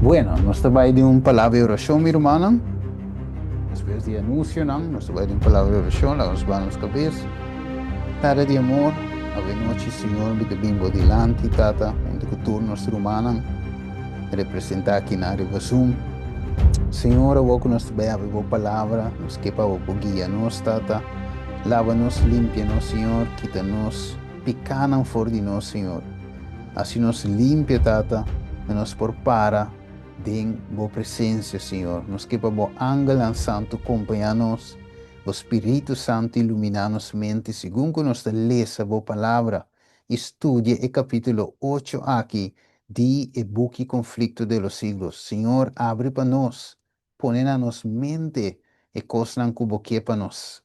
Bueno, nós trabalhamos de uma palavra de oração, meu irmão. Depois de anúncio, não, nós trabalhamos de uma palavra de oração, lá nos vamos cabeça. Tara de amor, ave noite, Senhor, me bem bodilante, tata, onde que turno nosso humano, representar aqui na área Zoom. Senhor, eu que nós trabalhamos de uma palavra, nos que para o guia nos, tata, lava-nos, limpa-nos, Senhor, quita-nos, picanam fora de nós, Senhor. Assim nos limpa, tata, e nos prepara de boa presença, Senhor. Nos que para o ángel santo acompanhar-nos, o Espírito Santo iluminar-nos mente, segundo nos lê a boa palavra. Estude o capítulo 8 aqui, de e buque conflito de los siglos. Senhor, abre para nós, põe na nos mente e coisas que para nós.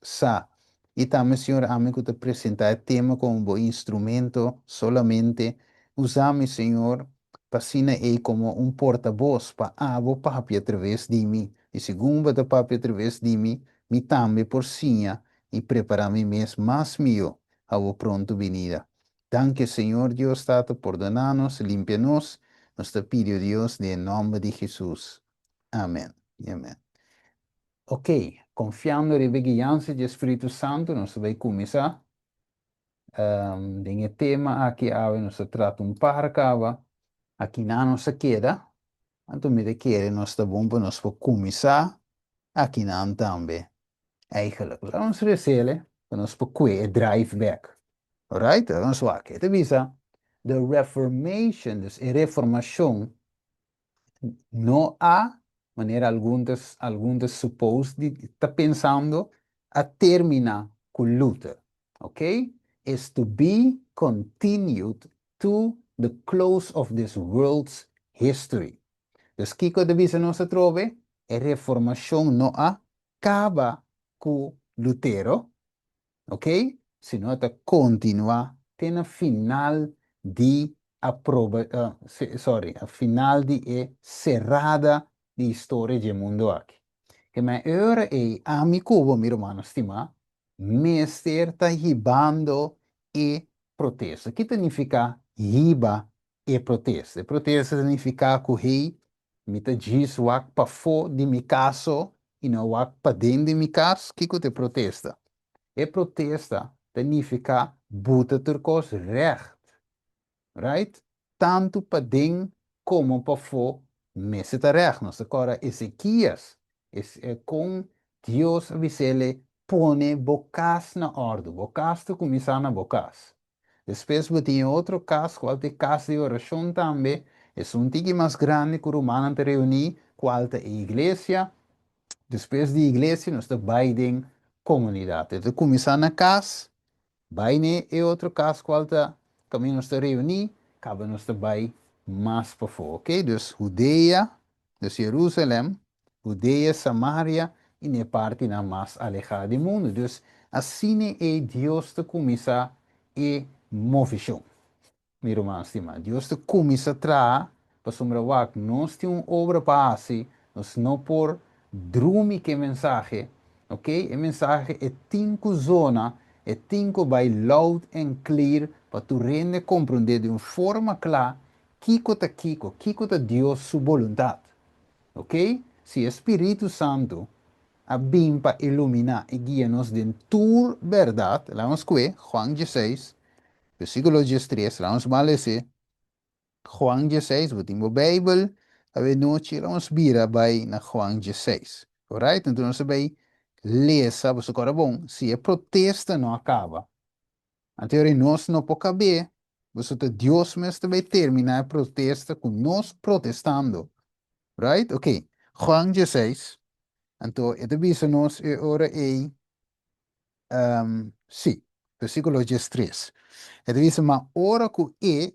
E também, Senhor, amigo, te apresentar o tema como um bom instrumento solamente. Usame, Senhor, para ele como um porta-voz para a papi através de mim. E segundo a papi através de mim, me também por sinha e preparar-me mesmo mais meu a pronto venida. Danke, Senhor Deus, Tata, por donar-nos, limpa-nos. Nos te pido, Deus, em nome de Jesus. Amém. Amém. Ok, confiando na guiança do Espírito Santo, nós vamos começar. Tem tema aqui, nós trata um paracaba. Aqui na nossa queda, então me quer nós está bom para nós começar. Aqui não também. Eigenlijk, vamos recele, para nós poder drive back. Alright, vamos lá. Que te visa, the Reformation, dus a reformação, não há maneira algumas suppose de está pensando a terminar com Luther, ok? Is to be continued to the close of this world's history. Dus Kiko de Visa não se trove, a reformação não acaba com Lutero, ok? Sino está continua até na final de a final de cerrada de história do mundo aqui. Que me ora é amigo, meu irmão, estima, mester está ribando e protesta. O que significa riba e protesta? Protesta significa que o rei me diz o que para fora de mi caso e não o que para dentro de mi caso, que te protesta? E protesta significa buta turcos recht, right? Tanto para dentro como para fora, mas está recht. Nós agora, Ezequias, com Deus avisele, pone bocas na ordem, bocas tu começar na bocas. Depois, tem outro caso, qual é caso de oração também, é um tique mais grande que o romano te reunir, qual é a igreja. Depois da igreja, nós estamos comunidade. Então, começar na casa, vai e outro caso, qual está, caminho nós estamos reunir, cabe nós vai mais para fora, ok? Dus, Judeia, dus Jerusalém, Judeia, Samaria, e na parte na mais alejada do mundo. Dus, assim é Deus te começar e movição. Meu irmão, estima, Deus te começa a trazer, para sombra que nós temos uma obra para fazer, nós não por drume que mensagem, ok? A mensagem é cinco zona, é cinco by loud and clear, para tu rende compreender de uma forma clara, Kiko tá Deus sua vontade, ok? Se o Espírito Santo a bem para iluminar e guiar-nos de toda verdade, lá vamos ver, Juan 16, versículo 13, vamos ler Juan 16, we temos Bijbel, a noite, vamos vira vai na Juan 16. Alright? Então, nós vai ler, sabe, se agora bom, se a protesta não acaba, a teoria nós não pode caber, você Deus mesmo vai terminar a protesta com nós protestando. Right? Ok. Juan 16. Então, esta visa nós é ora é, sim, versículo 13. Esta visa, mas ora que é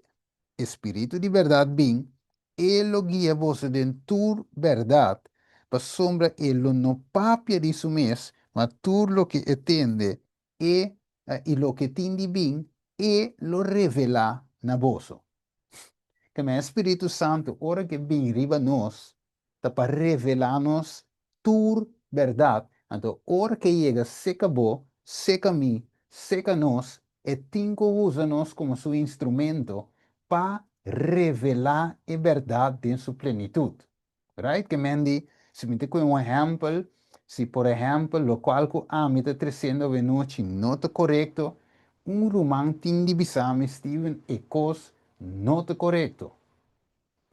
Espírito de verdade bem, ele guia você dentro verdade, para sombra ele não papia de isso mês, mas tudo o que entende e o que entende bem, e lo revela na vosso. Que o Espírito Santo, ora que vem riba nós, tá para revelar-nos tudo verdade. Então, ora que chega, seca bo, seca mim, seca nós, e tinco usa nós como seu instrumento para revelar a verdade em sua plenitude. right? Que mendi, se me te um exemplo, se por exemplo, lo qual que a mim está trazendo a noite não está correto, romano tem de bisame Steven e cos não está correto,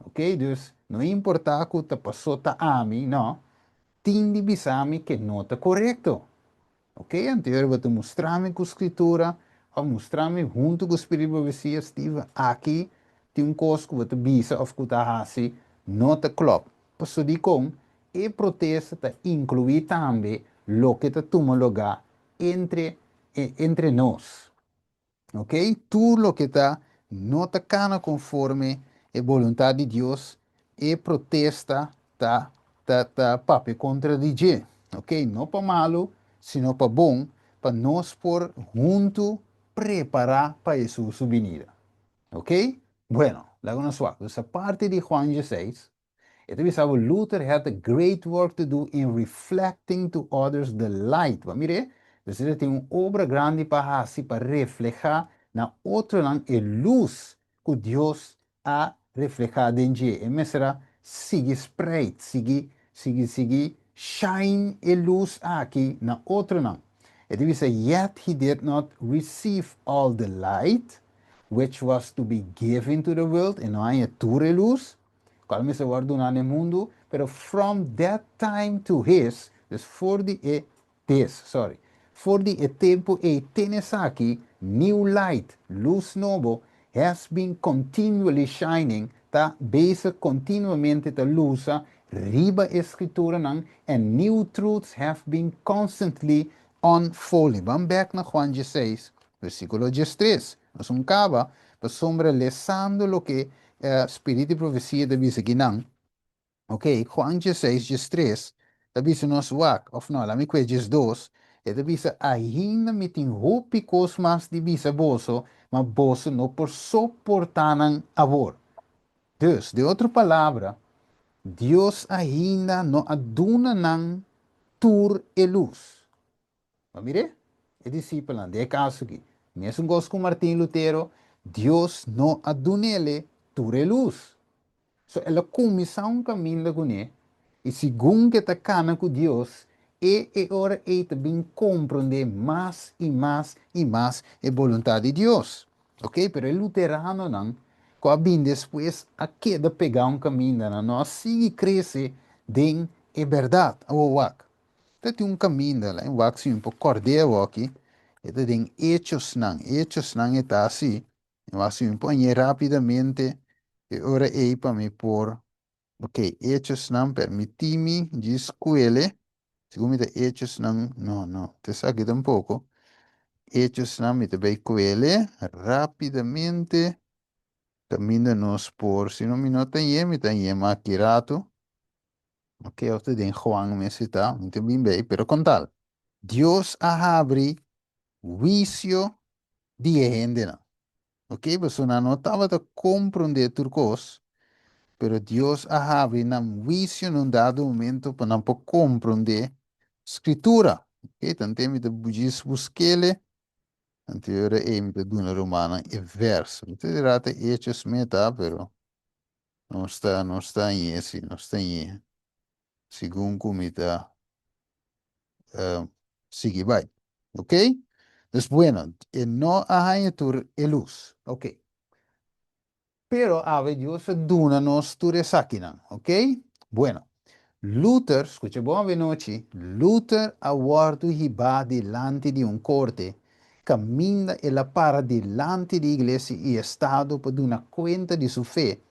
ok? Dus, não importa que te passou ta a mim, não, tem de bisame que não está correto. Ok? Então, eu vou mostrar-me com a escritura, ou mostrar-me junto com o Espírito Profecia, Steve, aqui tem um coisa que você bisa ou que está assim, não está claro. Por isso, com e protesto está incluir também o que está tomando lugar entre nós. Ok? Tudo o que está não está cana conforme a vontade de Deus e protesta tá papi contradizer. Ok? Não para malo, sino para bom, para nós por junto preparar para Jesus venida. Ok? Bueno, la suave. Essa parte de Juan 16, então, we saw Luther had a great work to do in reflecting to others the light. Maar mire, você tem uma obra grande para fazer, para reflejar na outra a luz que Deus a reflejado em dia. E me será, sigue spread, sigue, shine a luz aqui na outra não. Então, we say, yet he did not receive all the light, which was to be given to the world, e não é tua luz, qual se guarda no mundo, pero from that time to his, dus voor die sorry, voor die tempo e tenes aqui, new light, luz novo, has been continually shining, tá bezig continuamente te lusa, riba escritura nang, and new truths have been constantly unfolding. Vamos back na Juan 16, versículo 13. Nós cava, para sombra lesando lo que Espírito e Profecia da Bisa Ginang. Ok, Juan 16, 13, da Bisa nos wak, of não, lá me que 12, e da Bisa ainda me tem roupa cosmas de Bisa boso, mas boso não por suportar avor. Dus, de outra palavra, Deus ainda não aduna nan tur e luz. Mas mire, é discípulo, de caso aqui. Mesmo gosto com Martim Lutero, Deus não aduna ele tur e luz. So, ela começa um caminho com ele, e segundo que está cana com Deus, e ora e também compreender mais e mais e mais a vontade de Deus. Ok? Pero o luterano não, quando depois a queda pegar um caminho, não sigue crescer em a verdade, o wak. Tem um caminho lá, em wak se um pouco cordeiro aqui, e tem hechos não está assim, eu acho um pouco rapidamente, e ora é para me por. Ok, hechos não permitimi de escolher. Segundo me hechos não, te saque tampouco. Hechos não me também escolher rapidamente. Caminha-nos por, se não me nota me tem aqui rato. Ok, eu te den Juan me cita, muito bem, pero com tal. Deus abre juízo de gente, não. Ok, você não estava a compreender turcos. Pero Dios abre un juicio en un dado momento para não compreender escritura. Okay? Tanto me budis busquele, anterior me duna romana e verso. Então dirá hechos meta, pero não está em esse, não está em segundo como está sigue vai. Ok? Pues bueno, no hay tur luz. Ok. Pero ave Dios duna-nos tu resaquinan. Ok? Bueno. Luther, escucha buona noche, Luther ha guardato hiba delante di un corte, cammina e la para delante di iglesia e Estado per una cuenta di su fe,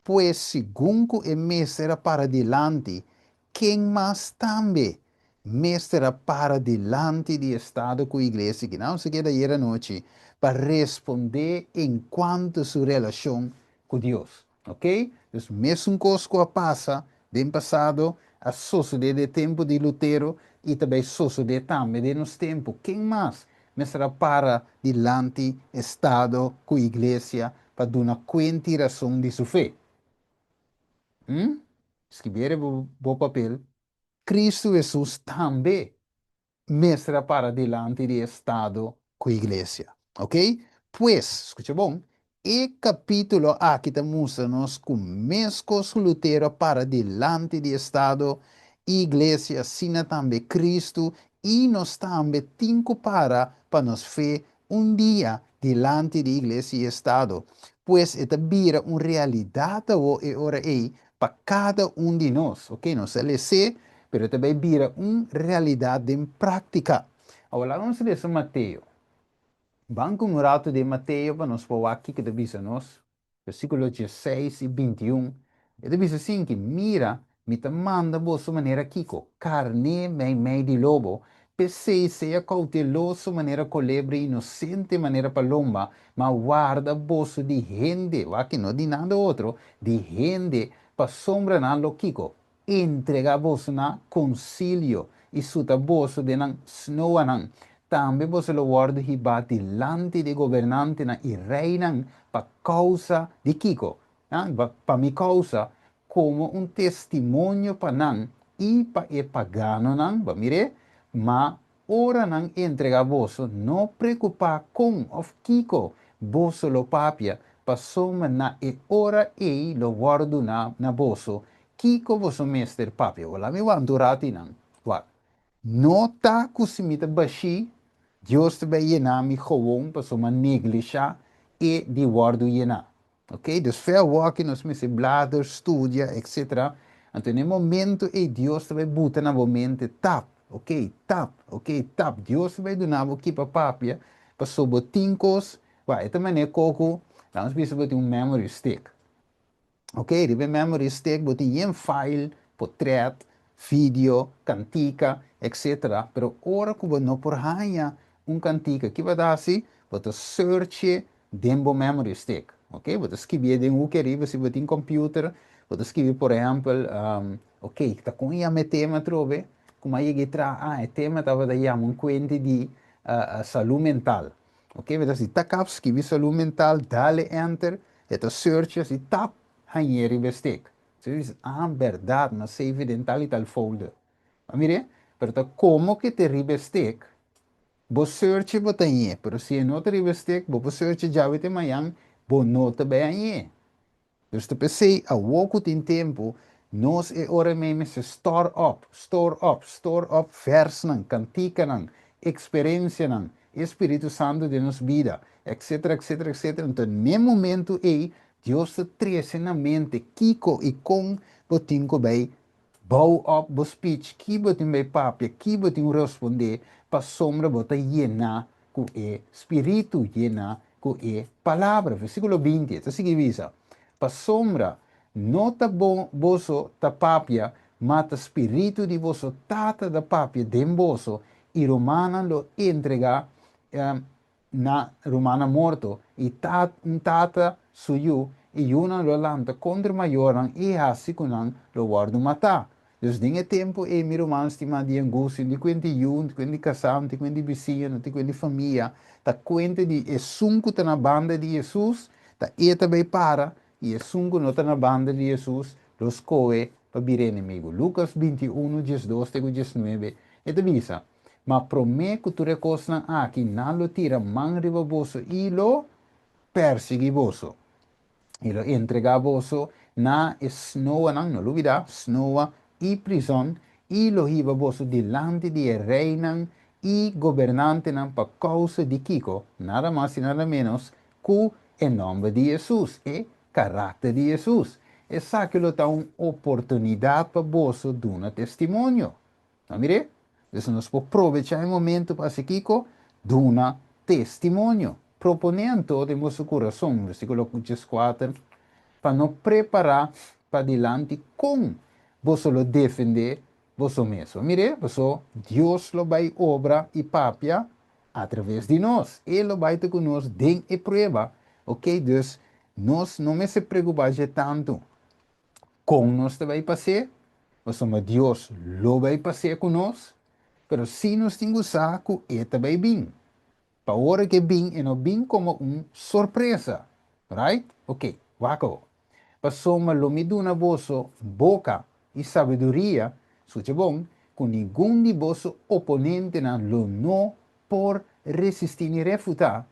pues según e mesera para delante, quem mais também mestra para delante de Estado com a igreja, que não se queda aí a noite, para responder enquanto sua relação com Deus. Ok? Então, mesmo coisa que passa, do passado, a suceder tempo de Lutero e também suceder também de nos tempos. Quem mais mestra para delante Estado com a igreja para dar uma conta e razão de sua fé? Escrever o papel. Cristo Jesus também mestra para delante de Estado com a igreja. Ok? Pues, escucha bom, E capítulo aqui estamos começo solteiro para delante de Estado, igreja, sina também Cristo, e nós também temos para nos ver dia delante de igreja e Estado. Pois é vira uma realidade e ora é para cada de nós, ok? Não se lê, mas também vira uma realidade em prática. Agora, vamos ler Mateus. Banco Murato de Mateus, para nós pôr aqui que diz nós, versículo 16 e 21. Ele diz assim que mira, me te manda boa maneira kiko, carne meio de lobo, pensei seja cauteloso maneira colebre, inocente maneira palomba, mas guarda bolso de gente, aqui não de nada outro, de gente, para sombra na lo kiko, entrega bolso na concílio, e suta bolso de nan snow nan, também você lo guarda hiba delante de governante na e reinan pa causa de Kiko, pa mi causa como um testemunho para nan e pa e pagano nan, ba mire, ma ora nan entrega vosso, não preocupar com of Kiko, vosso lo papia, pa soma na e ora e lo guardo na vosso, Kiko vosso mester papia, wala mi wan durati nan, wa. Nota kusimita bashi, Deus te bij je naam gewoon, pas om een negligentie e die woorden je na. Oké, dus veel werken nos met bladen, studia, etc. En toen in momento e Deus te bij boeten na momento tap, oké, tap. Deus te bij doen na bo kipa papia, pas so bo tinkos, wa ita mane koko, dan spisa bo een memory stick. Ok, ribe memory stick, bot een file, portret, video, cantica, etc. Pero ora kubo no por hanya cantica que vai dar assim, bota search dentro memory stick. Ok, bota escrever dentro o que ribe, se bota em computer, bota escrever, por exemplo, ok, tá com a tema trove, como aí que tra, é tema tava daí um quente de saúde mental. Ok, bota assim, tá cap, escrever saúde mental, dale enter, eta search, assim, tap, aí ribe stick. Você diz, verdade, na save dentro e tal folder. Mire, pero tá como que te ribe stick, bo search bo tanye, pero se não te ribe stick, bo search já vai ter manhã, bo nota bem aí. Dus te pensei, a pouco tem tempo, nós é hora mesmo se store up, vers não, cantica não, experiência não, Espírito Santo de nos vida, etc, etc, etc. Então, no momento aí, Deus te traz na mente, kiko e com, botinho bem, bouw op bo speech, ki botin bij papje, ki botin responder, pa sombra bota llena ku e spiritu llena ku e palavra. Versículo 20, esta sigue visa. Pa sombra, no ta boso ta papia, mata spiritu di vosso tata da papia den boso, e romana lo entrega na romana morto, e tata suyu, e una lo lanta contra maioran, e assim kunan lo guardo matar. Dus dingen tempo e mi romano stima di angustia, di quindi jun, di quindi casam, di quindi vicino, di quindi famiglia, da quente di e sunku na banda di Jesus, da eta bei para, e sunku no na banda di Jesus, los coe pa bire inimigo. Lucas 21, 12, 19, e te visa. Ma prome que tu recosna aqui, não lo tira man riba boso, e lo persegui boso. E lo entrega boso na snowa nang, no lubida, snowa e prison, e lo hiba boso delante di reinan e governante nan pa causa di Kiko, nada más y nada menos, que en nombre de Jesús, e carácter de Jesús. E sa que lo da una oportunidad pa boso de un testimonio. ¿No mire? Entonces nos puede aprovechar el momento para ese Kiko de un testimonio. Proponendo de nosso coração, versículo 4, para nos preparar para diante com você lo defender você mesmo. Mire, você, Deus lo vai obra e papia através de nós. Ele vai ter conosco den e prova. Ok? Dus, nós não me se preocupar tanto com nós vai passar, mas Deus lo vai passar conosco, mas se nós temos saco, ele vai bem. Para hora que vem, e não vem como uma surpresa. Right? Ok, wako. Passou-me lomido na vossa boca e sabedoria, suche bom, com nenhum de vosso oponente na lo não por resistir e refutar,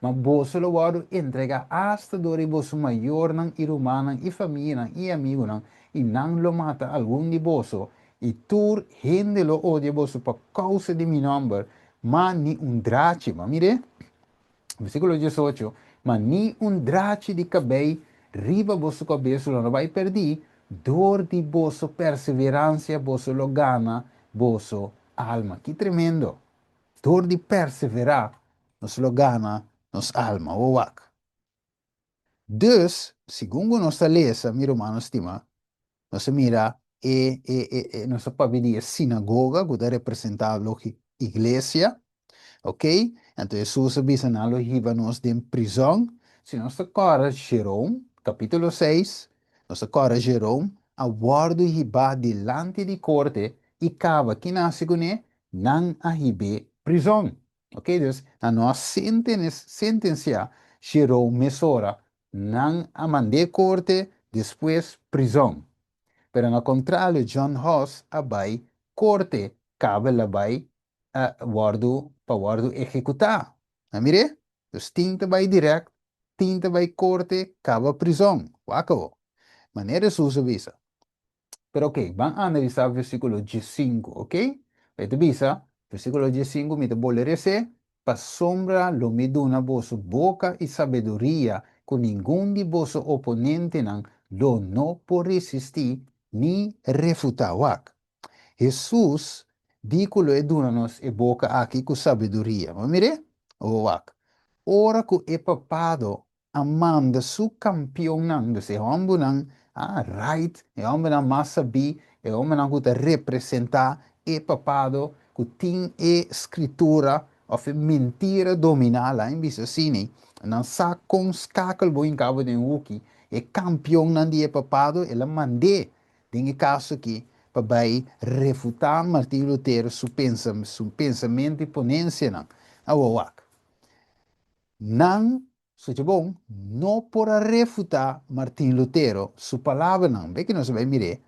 Mas você lo guardo entrega hasta dori você maior não irmão não e família não e amigo não e não lo mata algum de você e tu gente lo odia você por causa de meu nome, mas ni um drache, mas mire, versículo 18, mas ni um drache de cabelo riba você cabeça não vai perder, dor de você perseverança você lo gana, você alma, que tremendo. Door die perseverar, nos lo gana, nos alma, o wak. Dus, segundo nossa lesa, mi romano stima, nos mira, nos pavidi sinagoga, que representava a igreja, ok? Então, Jesus avisa nós nos de prisão. Se nós agora, Jerome, capítulo 6, nós agora, Jerome, aguardo hiba delante de corte e cava que nasce com ele, não a hibe prisão. Ok? Então, a nossa sentença, Jerome mesora, não a mande corte, depois prisão. Pero no contrario, John Hoss abai corte, cabe labai guardo executar. Mire? Dus tinta bij direct, tinta bij corte, cabe prisão. Wako. Maneira susa visa. Pero ok, vamos a analisar o versículo 15, ok? Então visa, versículo 15, me te bolerese, pa sombra lo me duna vosso boca e sabedoria, com nenhum de vosso oponente não, lo não por resistir, ni refutar. Wak. Jesus, dículo e duna-nos e boca aqui com sabedoria. Mas mire, o wak. Ora que é papado, amanda su campeão não, se homem não, right, é homem não massa bi, é homem não que representar, é papado, que tem escritura, ou mentira dominar lá em Bissasini, não sa com skakel bo em cabo de uki, é campeão não de é papado, ela mande, tem caso que, para refutar Martin Lutero, su pensamento e ponência não, awak. Não, seja bom, não para refutar Martin Lutero, sua palavra não, bem que nós vamos mirar,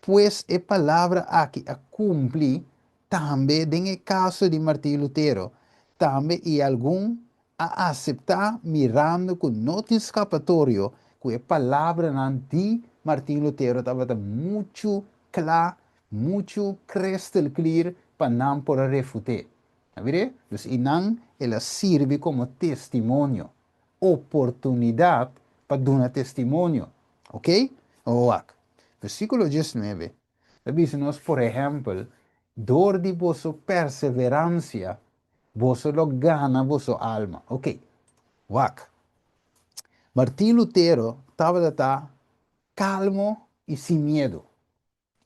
pois é palavra aqui a cumprir também no caso de Martin Lutero, também e algum a aceitar mirando com não escapatório que a palavra não de Martin Lutero estava muito clara, muito crystal clear para não para refutar. Então, ela serve como testemunho, oportunidade para dar testemunho, ok? Oak. Versículo 19. Diz-nos, por exemplo, dor de vossa perseverança, vosso lo gana vosso alma. Ok, wak. Martim Lutero estava calmo e sem medo.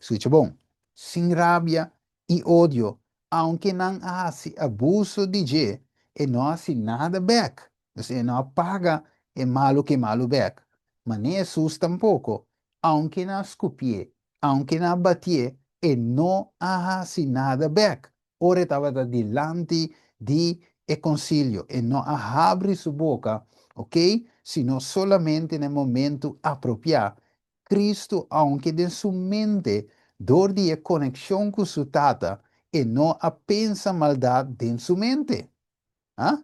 Escucha bom, sem rabia e ódio, aunque não hace abuso de je, e não hace nada back. Então, não paga e malo que malo back. Mas nem Jesus tampouco, aunque não escupie, aunque não batie, e não hace nada back. Ora estava delante de e concílio, e não abre sua boca, ok? Sino solamente no momento apropriado. Cristo, aunque de sua mente, dor de conexão com sua tata, e não a pensa maldade em sua mente. ¿Ah?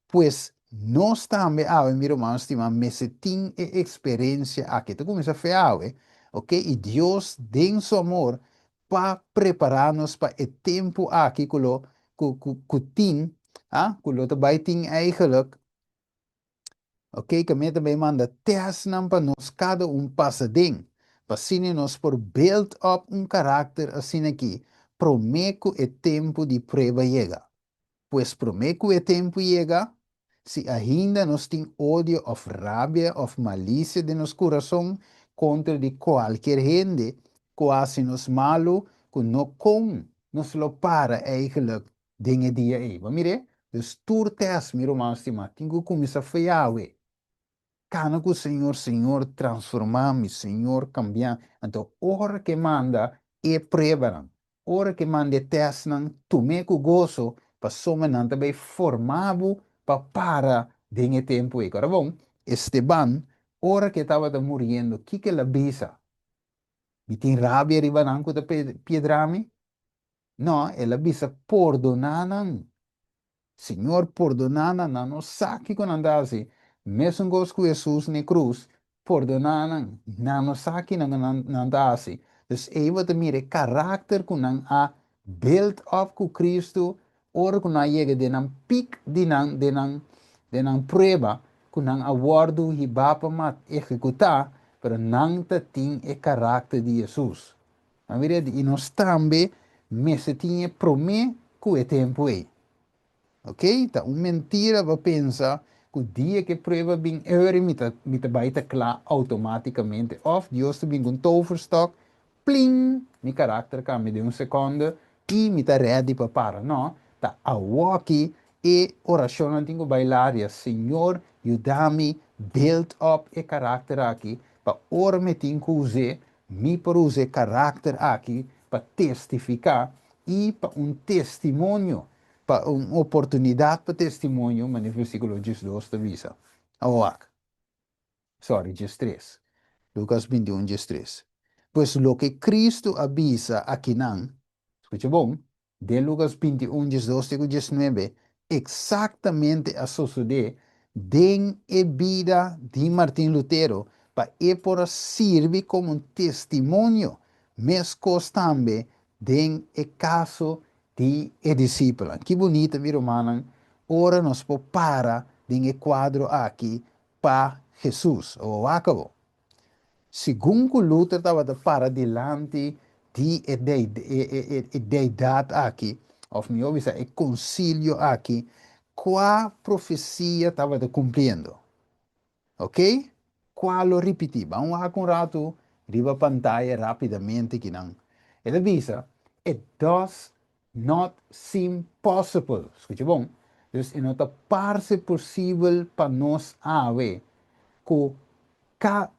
Pues nós também, meu irmão, estima, se tem experiência aqui, tu começa a fazer, ok? E Deus, tem seu amor, para preparar-nos para o tempo aqui, que tem, que lo também tem eigenlijk, ok, que me também manda testam para nós cada passadinho, para assim nós por build up carácter assim aqui, prometo o tempo de prova chega. Pois prometo o tempo chega, se ainda nós tem ódio ou rabia ou malícia de nosso coração contra de qualquer gente, quase nos malo, que não com, nos lo para eigenlijk dingen dia aí. Vamos ver? Dus toer test, meu irmão estimado, tenho que começar a falhar, Cana que o Senhor transformar-me, Senhor cambiar. Então, hora que manda é preparam. Hora que manda testam, tome com gozo, para somente também formado para dengue tempo. Agora, bom, Esteban, hora que estava morrendo, que ele avisa? Me tem rabia arriba nanco da piedrami? No, ele avisa, perdonanan. Senhor, perdonana, não saque com andase. Mesmo gos com Jesus na cruz, perdonana, não saque não andase. Dus even te mire karakter kunang a build up ku Cristo, or kunang yege denang pik denang prueba, kunang awardu hibapa mat executar, pero nang te ting e karakter de Jesus. Dan weer de inostambe, messe tinha prome ku e tempo e. Ok? Então, uma mentira vai pensar que o dia que prova bem eure mit baita klaar automaticamente. Of Deus te bem um toverstok, pling, mi carácter cambia de segundo e mi ta ready para. Não, tá a walkie e oração não tenho bailaria. Senhor, ajuda-me build up e carácter aqui. Para ora me tenho que usar, mi por usar carácter aqui para testificar e para um testemunho uma oportunidade para testemunho, mas no versículo 12 avisa. Awak. Sorry, 13. Lucas 21, 13. Pues lo que Cristo avisa aquí nan, escucha bom, de Lucas 21, 12 y 19, exactamente a suceder den e vida de Martín Lutero, para e por servir como um testemunho, mas também den e caso de e discípula. Que bonita, meu irmão. Ora nos para den e quadro aqui para Jesus. O acabou. Segundo Luther estava para diante de deidade aqui, of melhor dizer, o concílio aqui, qual profecia estava cumprindo. Ok? Qual lo repetia? Vamos lá com um rato, riba pantalla rapidamente que não. Ele diz, it does not seem possible. Escute bom? Dus não parece possível para nós a ver que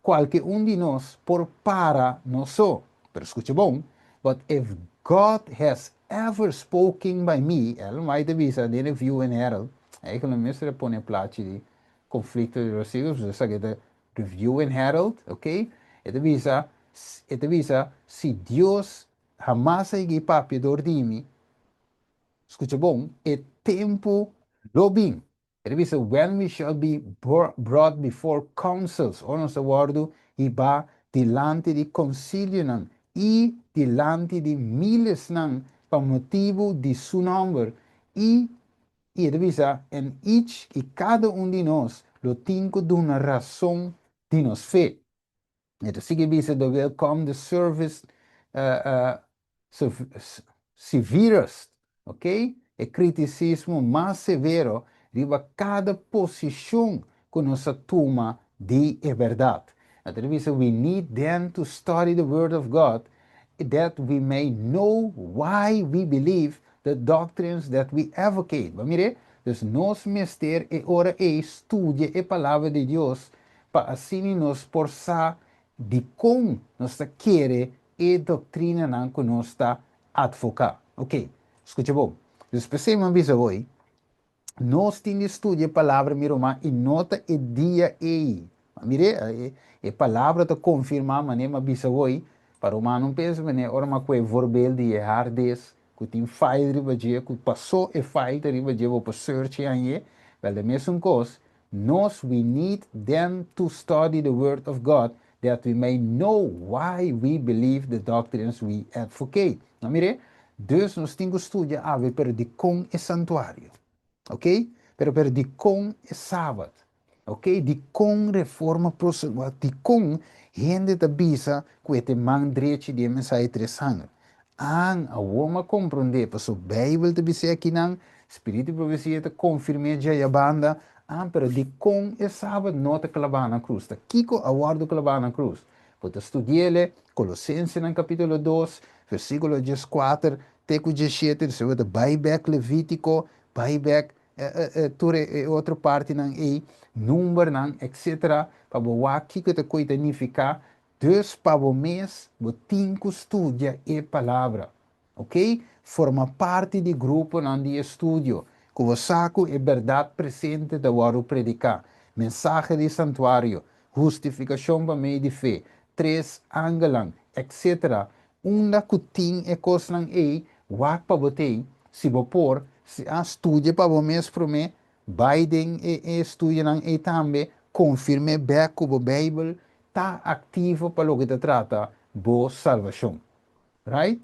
qualquer de nós por para nós só. Pero escute bom, but if God has ever spoken by me, ela vai te visa de review and herald, aí que não me se põe place de conflito de versículos, você sabe que review and herald, ok? E te visa, se Deus jamais hay papi dormir, escucha bom, é tempo lobim. Ele diz, when we shall be brought before councils, o nosso word, e va delante de concílio não, e delante de miles não, por motivo de seu nome, e ele diz, en each e cada de nós, lo tinco de uma razão de nos fé. Então, se diz, the welcome the service, uh, uh, severest, ok? E criticismo mais severo riba cada posição que nós toma de verdade. Então, we need then to study the Word of God that we may know why we believe the doctrines that we advocate. Mire, dus nós mister e ora estudia a palavra de Deus para assim nos forçar de como nós quer e doutrina não que nós está advocar. Ok, escute bom. Dus pensei uma vez hoje, nós temos estudo a palavra, meu irmão, e nota e dia e. Mire, a palavra te confirma, mas nem bisa hoje, para o humano pensa, mas ora uma coisa verbal de errar des, que tem file riba dia, que passou e file riba dia, vou para search aí, well, the mesma coisa, nós, we need them to study the word of God, that we may know why we believe the doctrines we advocate. Mire, dus nós temos que estudar a ver per de com e santuário. Ok? Pero de com é sábado. Ok? De com reforma processual. De com gente da bisa que te man direito de mensagem interessante. A uma compreender, porque a Bíblia te bisa aqui não, Espírito de profecia te confirma já a banda, pero de com é sábado não te clavar na cruz. Kiko aguardo clavar na cruz. Porque estudiele Colossenses no capítulo 2, versículo 14, teco 17, se vai buyback Levítico, buyback outra parte não é número não etc para o aqui que te coita significa dus para o mês o tinco estudia e palavra, ok? Forma parte do grupo não de estudo que o saco é verdade presente da hora predicar, mensagem de santuário, justificação para meio de fé, três ângulos, etc. Uma que tem é coisa não é wak para botei se vou pôr Estudia para o mês para mim, Biden estudia e também confirme bem que a Bíblia está ativo para o que trata boa salvação, right?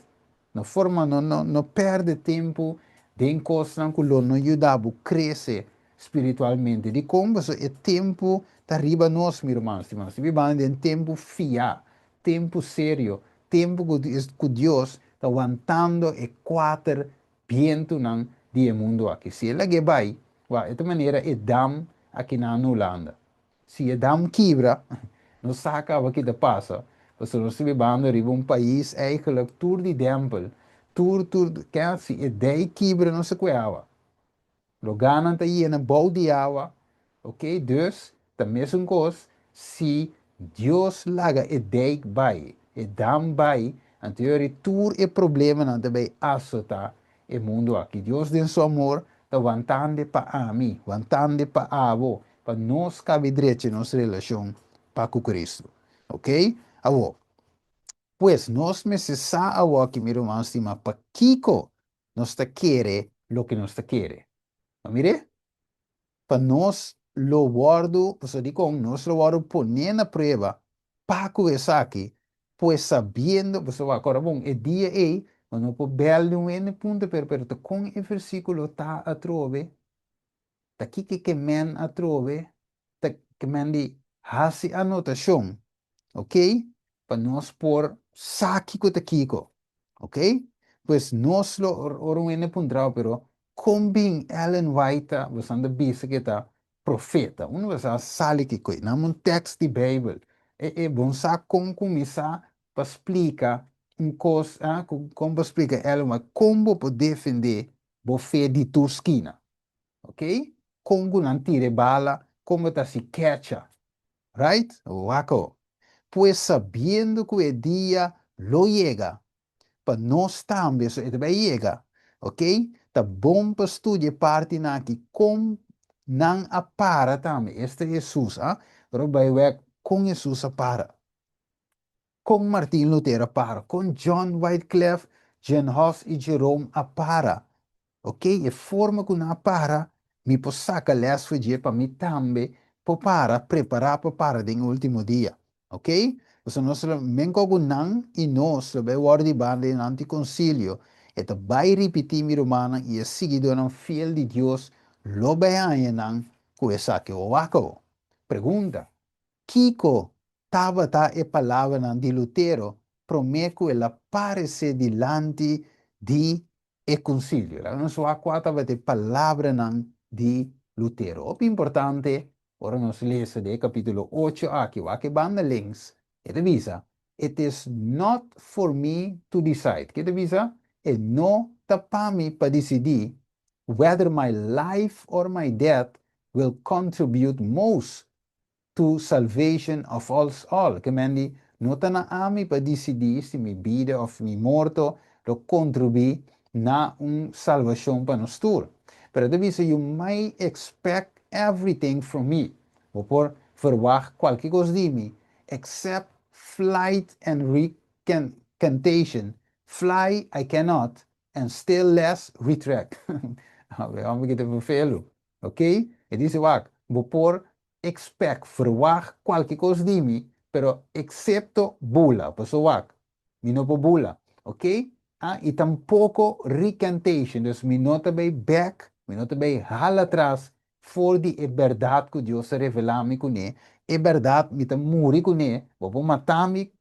Na forma não perde tempo de coisas que não ajuda a crescer espiritualmente. De como é tempo da riba nós, meus irmãos, vivendo em tempo fiar, tempo sério, tempo que Deus está aguantando e quatro viento não de mundo aqui. Se ele que vai, de maneira é dam aqui na Holanda. Se é dam quebra, não saca o que passa. Você não se vivendo em um país eigenlijk tour de tempel, tour, que se é 10 quebra não se cueva. Loganan ta hier een bouw die awa. Oké, dus, de mesma coisa, se Deus laga e dijk bij, e dam bij, en teorie toer e problema na também asota e mundo aqui. Deus den seu amor, ta wantande pa ami, wantande pa avo, pa nos cabe direito nos relação pa com Cristo. Ok? Avo. Pues nós necessitamos avo aqui, meu irmão, estima, pa Kiko, nos ta quere lo que nos ta quere. Mire? Para nós lo guardo, pues digo, nós lo guardo poniendo a prueba, Paco es aquí, pues sabiendo, pues agora bom, é dia aí, mas não pode ver um N ponto, pero com o versículo tá a trove, daqui que men a trove, que men di hasi anotação, ok? Para nós por saque com kiko, ok? Pues nós lo orum ene puntrao, pero combin Ellen White, was aan de bise que tá profeta, um was a sali que coi, nam um text de Bible, bom sa com começar para explicar coisa, como explica Ellen White, como pode defender bo fé de Turskina, ok? Como não tire bala, como tá se catcha, right? Wako. Pues sabiendo que el día lo llega, para nós também, isso vai chegar, ok? Tá bom para estudar parte na que com não apara também, este é Jesus, pero vai ver com Jesus apara, com Martin Lutero apara, com John Wycliffe, John Huss e Jerome apara. Ok? E forma que não para, me saca les dia para mim também, para preparar para o último dia. Ok? Então, nós mengo não e nós vai guardar banda em anticoncílio. Então, vai repetir, minha irmã, e é seguido não fiel de Deus, lo vai a não, que é saque o waco. Pergunta. Kiko tabata e palavra de Lutero, promeco ela aparecer diante de e concílio. Não só a quatro de palavra de Lutero. O importante, ora nós lemos de capítulo 8 aqui, o que banda links, e divisa, it is not for me to decide. Que divisa? E não tá para mim para decidir whether my life or my death will contribute most to salvation of all. Que mendi, não está na ami para decidir se minha vida ou minha morte lo contribui na salvação para nós todos. Pero deve ser, you may expect everything from me. Vou por verwacht qualquer coisa de mim, except flight and recantation. Fly, I cannot, and still less retract. Vamos que te vervelo, ok? E diz, vou por expect, verwacht qualquer coisa de mim, pero excepto bula, pessoal, mi no po bula, ok? E tampouco recantation, dus mi nota bij back, mi nota bij hal atrás, for die é verdade que Deus se revela a mim com é verdade, mi ta muri com vou matar mi,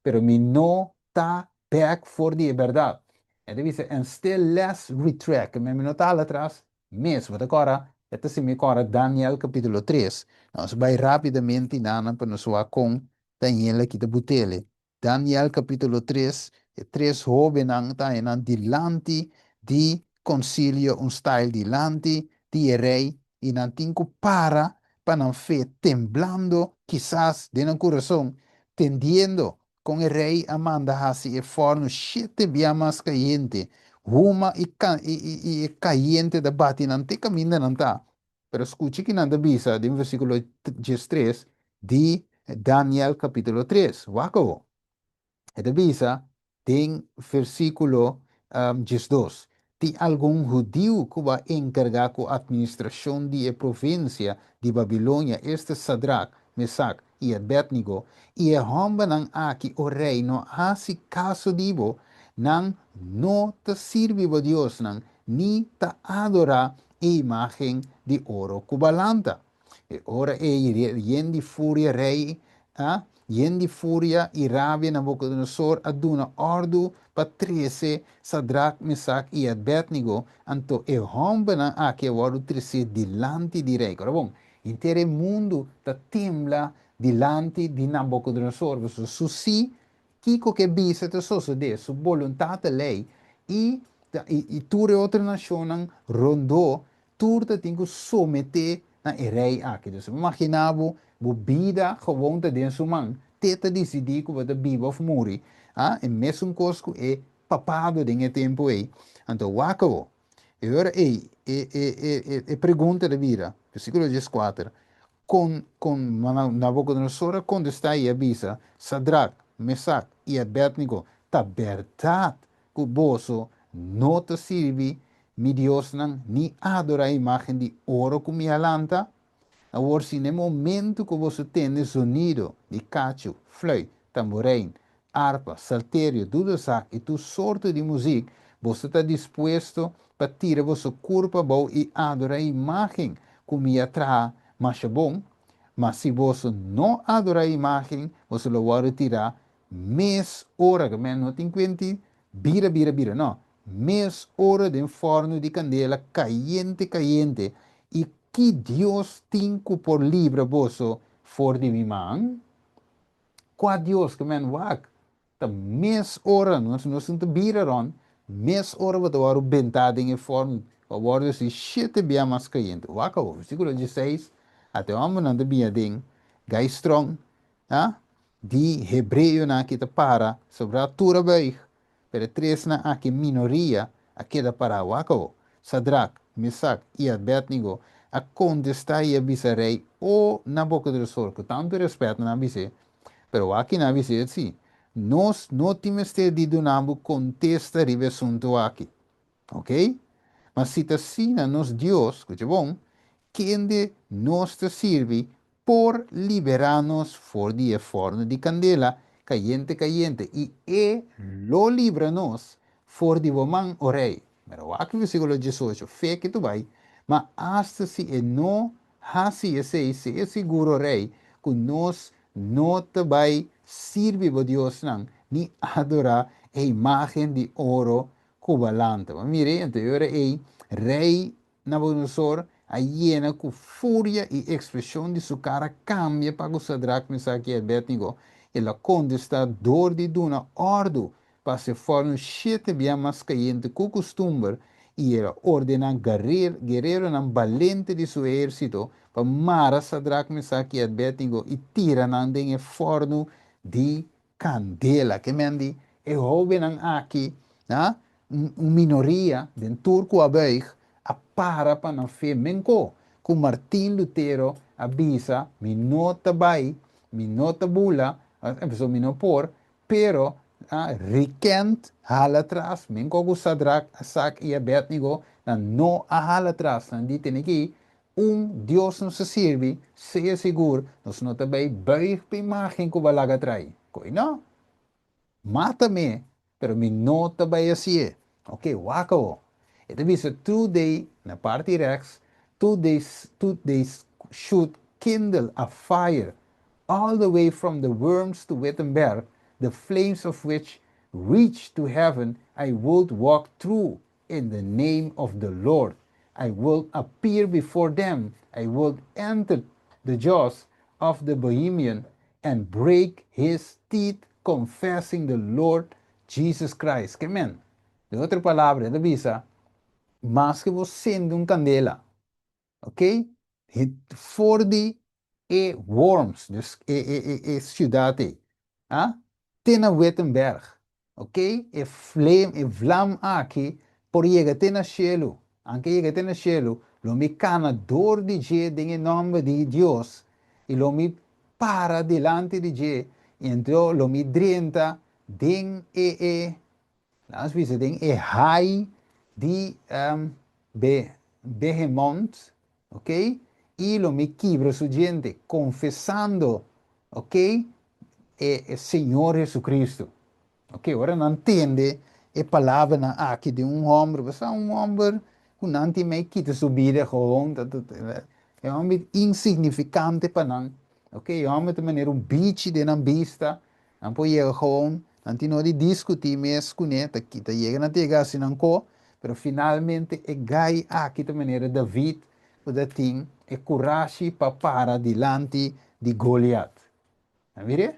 pero mi no ta back for die é verdade. E deve ser, and still less retract, mi nota hal atrás, mesmo, agora, esta se me agora Daniel capítulo 3. Nós vai rapidamente nana para nos falar com Daniel aqui da Butele. Daniel capítulo 3, e três jovens estão dilante de concílio, style dilante de rei, e não tem que para não fé, temblando, quizás, de um coração, tendiendo com o rei Amanda Hassi e forno 7 biamas caliente, uma e caliente da bate, não tem caminho, não tá. Pero escuche que nada visa de versículo 13 de Daniel capítulo 3. Waco. Esta visa de versículo 12. de algum judeu que vai encarregar com a administração da província de Babilônia, este Sadrach, Mesac e Abednego, e a homem não aqui o rei não hace caso dibo, não não te sirve a Deus, não, ni te adora a imagem de ouro cubalanta. E ora yen di furia rei, yen di furia e rabia Nabucodonosor aduna ordu patrese Sadrach, Mesach e Abednego, anto e hombena a que waru trese dilante di rei. Ora bom, intero mundo ta tembla dilante di Nabucodonosor, su si, kiko che bisa te so de su volontà lei, e ture outra nação rondou, turta tingu somete na e rei aqui. Dus imaginavo, bo bida gewoonte den suman, teta decidi que wat de biba of muri, e mesmo cosco e papado den tempo e. Então, wakavo. E ora, pergunta de vida, versículo 14. Com Nabucodonosor, quando está aí avisa, Sadrach, Mesach e Abednego, ta verdade que o bolso não te serve, mi Deus não, ni adora a imagem de ouro com minha lanta. Agora, se no momento que você tem sonido de cacho, flauta, tamborim, harpa, saltério, tudo isso e tu sorte de música, você está disposto para tirar você corpo bom e adorar a imagem como ia atrás, mas é bom. Mas se você não adorar a imagem, você lo vai retirar mês, hora, que não tem conta, bira, não. Mês, hora de forno de candela, caliente, e que Deus tem por livre vosso for de mim, qua Deus que men wak, ta mes ora, nós não te biraron, mes ora wat waru bentado em forma, o waru si shit bia mas caindo. Waka o versículo 16, até o homem não te bia ding, gai strong, di hebreu na kita para, sobre a tura baik, pero tres na aqui minoria, aqui da para waka o, Sadrach, Mesach e Abednego, a contestar e avisar rei, o Nabucodonosor, que tanto respeito na avisar, pero aqui na visita, sim. Nós não temos de donarmos contesta ribe assunto aqui. Ok? Mas se te sina nos Deus, que é bom, quem de nós te serve por liberar-nos for de forno de candela, caliente, e lo libra-nos for de woman o rei. Pero aqui versículo 18, fé que tu vai, mas hasta se e não hasi esse é seguro rei, que nós não te vai servir a Deus não, ni adorar a imagem de ouro cubalante. Mas mire, então, rei Nabucodonosor, a hiena com fúria e expressão de sua cara cambia para o Sadrach, Mesach e Abednego. Ela contestador de duna ordo para se formar sete bem mais caiente com costume e ela ordena guerreiro não valente de seu exército para mara Sadrach, Mesach e Abednego e tira não em forno de candela. Que mendi é jovem aqui, minoria den turco abeig a para na fe menko com Martin Lutero avisa mi nota bai mi nota bula empezó mi no por pero Rikent hala atrás menko go Sadrach Asak e Abednego na no a hala atrás na di tenegi Deus nos serve seja seguro nos nota bai buig pe imagem ko balaga trai koi no mata-me, pero me nota vai assim. Ok, waka. Ito bisa 2 days na parte rex, 2 days should kindle a fire all the way from the worms to Wittenberg, the flames of which reach to heaven. I would walk through in the name of the Lord. I will appear before them. I will enter the jaws of the Bohemian and break his teeth, confessing the Lord Jesus Christ. Amen. De outra palavra, da visa, mas que você sendo candela, ok? For the worms, dus cidade, tena Wittenberg, ok? Vlam aqui, por llegar tena cielo, anche llegar tena cielo, lo mi cana dor di je em nome de Deus, e lo mi para delante de je, então lo mi drienta, den las visa den high di Behemoth, ok? E lo mi quibra su gente, confessando, ok? E Senhor Jesucristo. Ok, ora não entende a palavra na aqui de homem, você é homem que não tem mais que subir gewoon, é um homem insignificante para não, ok, é um homem de maneira bicho de não vista, não pode ir gewoon, não tem nada de discutir mesmo com ele, que está chegando a ter assim não co, mas finalmente é gai aqui de maneira David, o da tem é coragem para parar diante de Goliat. Vedi?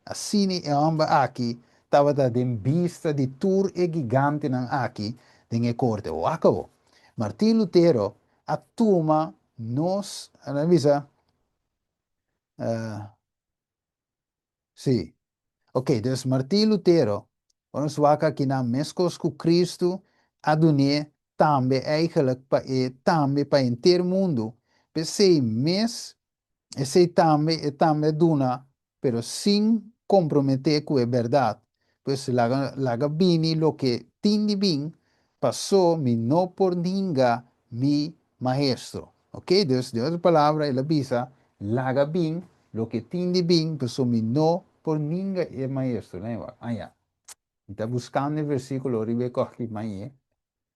Assim é amba aqui, estava da den vista de tour e gigante nan aqui, den e corte o acabou. Martin Lutero a turma nos, avisa, sim. Ok, dus Martin Lutero, ons waka kina meskos ku Cristo, adune tambe eigenlijk pa e tambe pa inteiro mundo, pensei mes esse também duna, pero sin comprometer com a verdade. Pues laga bini lo que tindi bin, passou mi no por ninga mi maestro. Ok? Dus de outra palavra, ela bisa, laga bin, lo que tindi bin, passou mi no por ninga e maestro. Lembra? Ah, ja. Está buscando o versículo, ribeco aqui, mas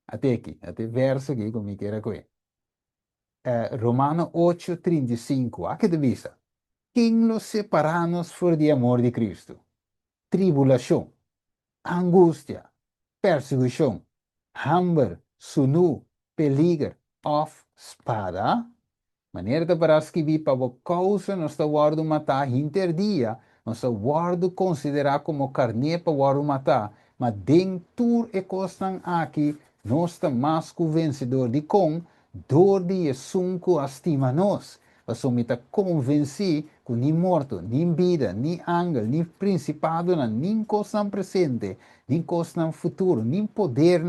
até aqui, até verso aqui, como que era qui. Romano 8:35, aqui de vista. Quem los separarnos por de amor de Cristo? Tribulação, angústia, perseguição, hambre, sunu, peligro, of espada. Maneira de para escrever para a causa, nós está guardo matar interdia, nós está guardo considerar como carne para guardo matar, mas dentro e costan aqui, nós está mais que vencedor de com, dor de sunco estima nós. Nós somos convencidos que nem morto, nem vida, nem ángel, nem principado, nem coisa presente, nem coisa futuro, nem poder,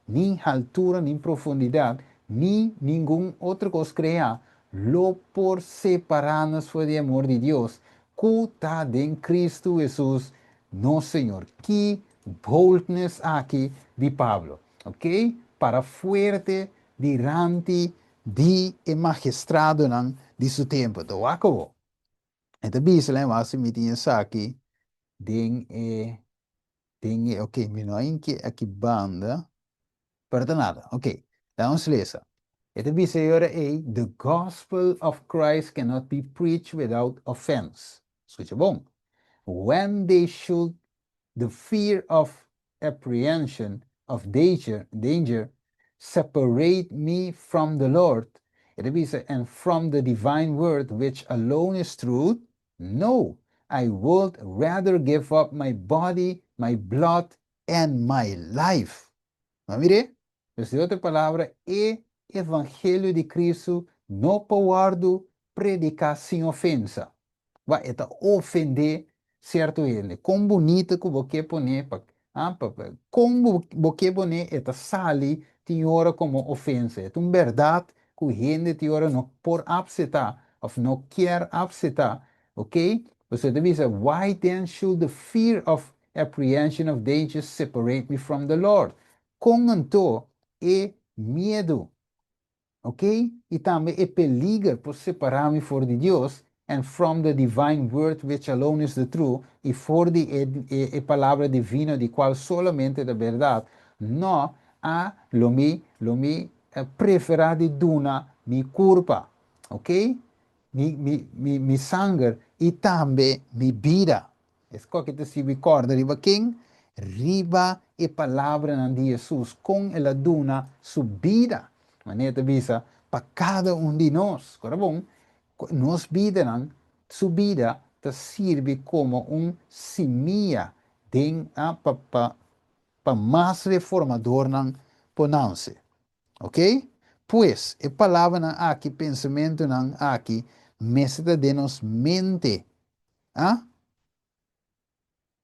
nem altura, nem profundidade, nem nenhum outro coisa criar lo por separarnos fue de amor de Dios, cuta en Cristo Jesús, no Señor. Que boldness aquí de Pablo, ok? Para fuerte, dirante, de magistrado de su tiempo. Do acabou. Então, bisle, mas se me tinha aqui, ok, me não é que aqui banda, perdonada, ok. Vamos ler. Ito bisayora A, the gospel of Christ cannot be preached without offense. Escucha bom. When they should, the fear of apprehension, of danger, separate me from the Lord, ito bisa, and from the divine word which alone is truth, no, I would rather give up my body, my blood, and my life. Mire? Dus de outra palavra é Evangelho de Cristo no powardo predicar sem ofensa. Vai eta ofender certo ele. Com bonito que você põe como você põe eta sali tem hora como ofensa. É uma verdade que o gente tem hora não por aceitar ou não quer aceitar, ok? Você deve dizer, why then should the fear of apprehension of danger separate me from the Lord? Com então é medo, ok? E também é peligro por separar-me for de Deus and from the divine word which alone is the true e for de palavra divina de qual solamente é a verdade. Não há preferado duna mi culpa, ok? Mi sangue e também mi vida. É isso que se recorda, riba quem? Riba e palavra de Jesus com ela duna subida. Maneira visa para cada de nós. Agora bom, nos vida, subida, te serve como semilla para mais reformador ponance. Ok? Pues, a palavra aqui, pensamento aqui, mestra de nos mente. Ah?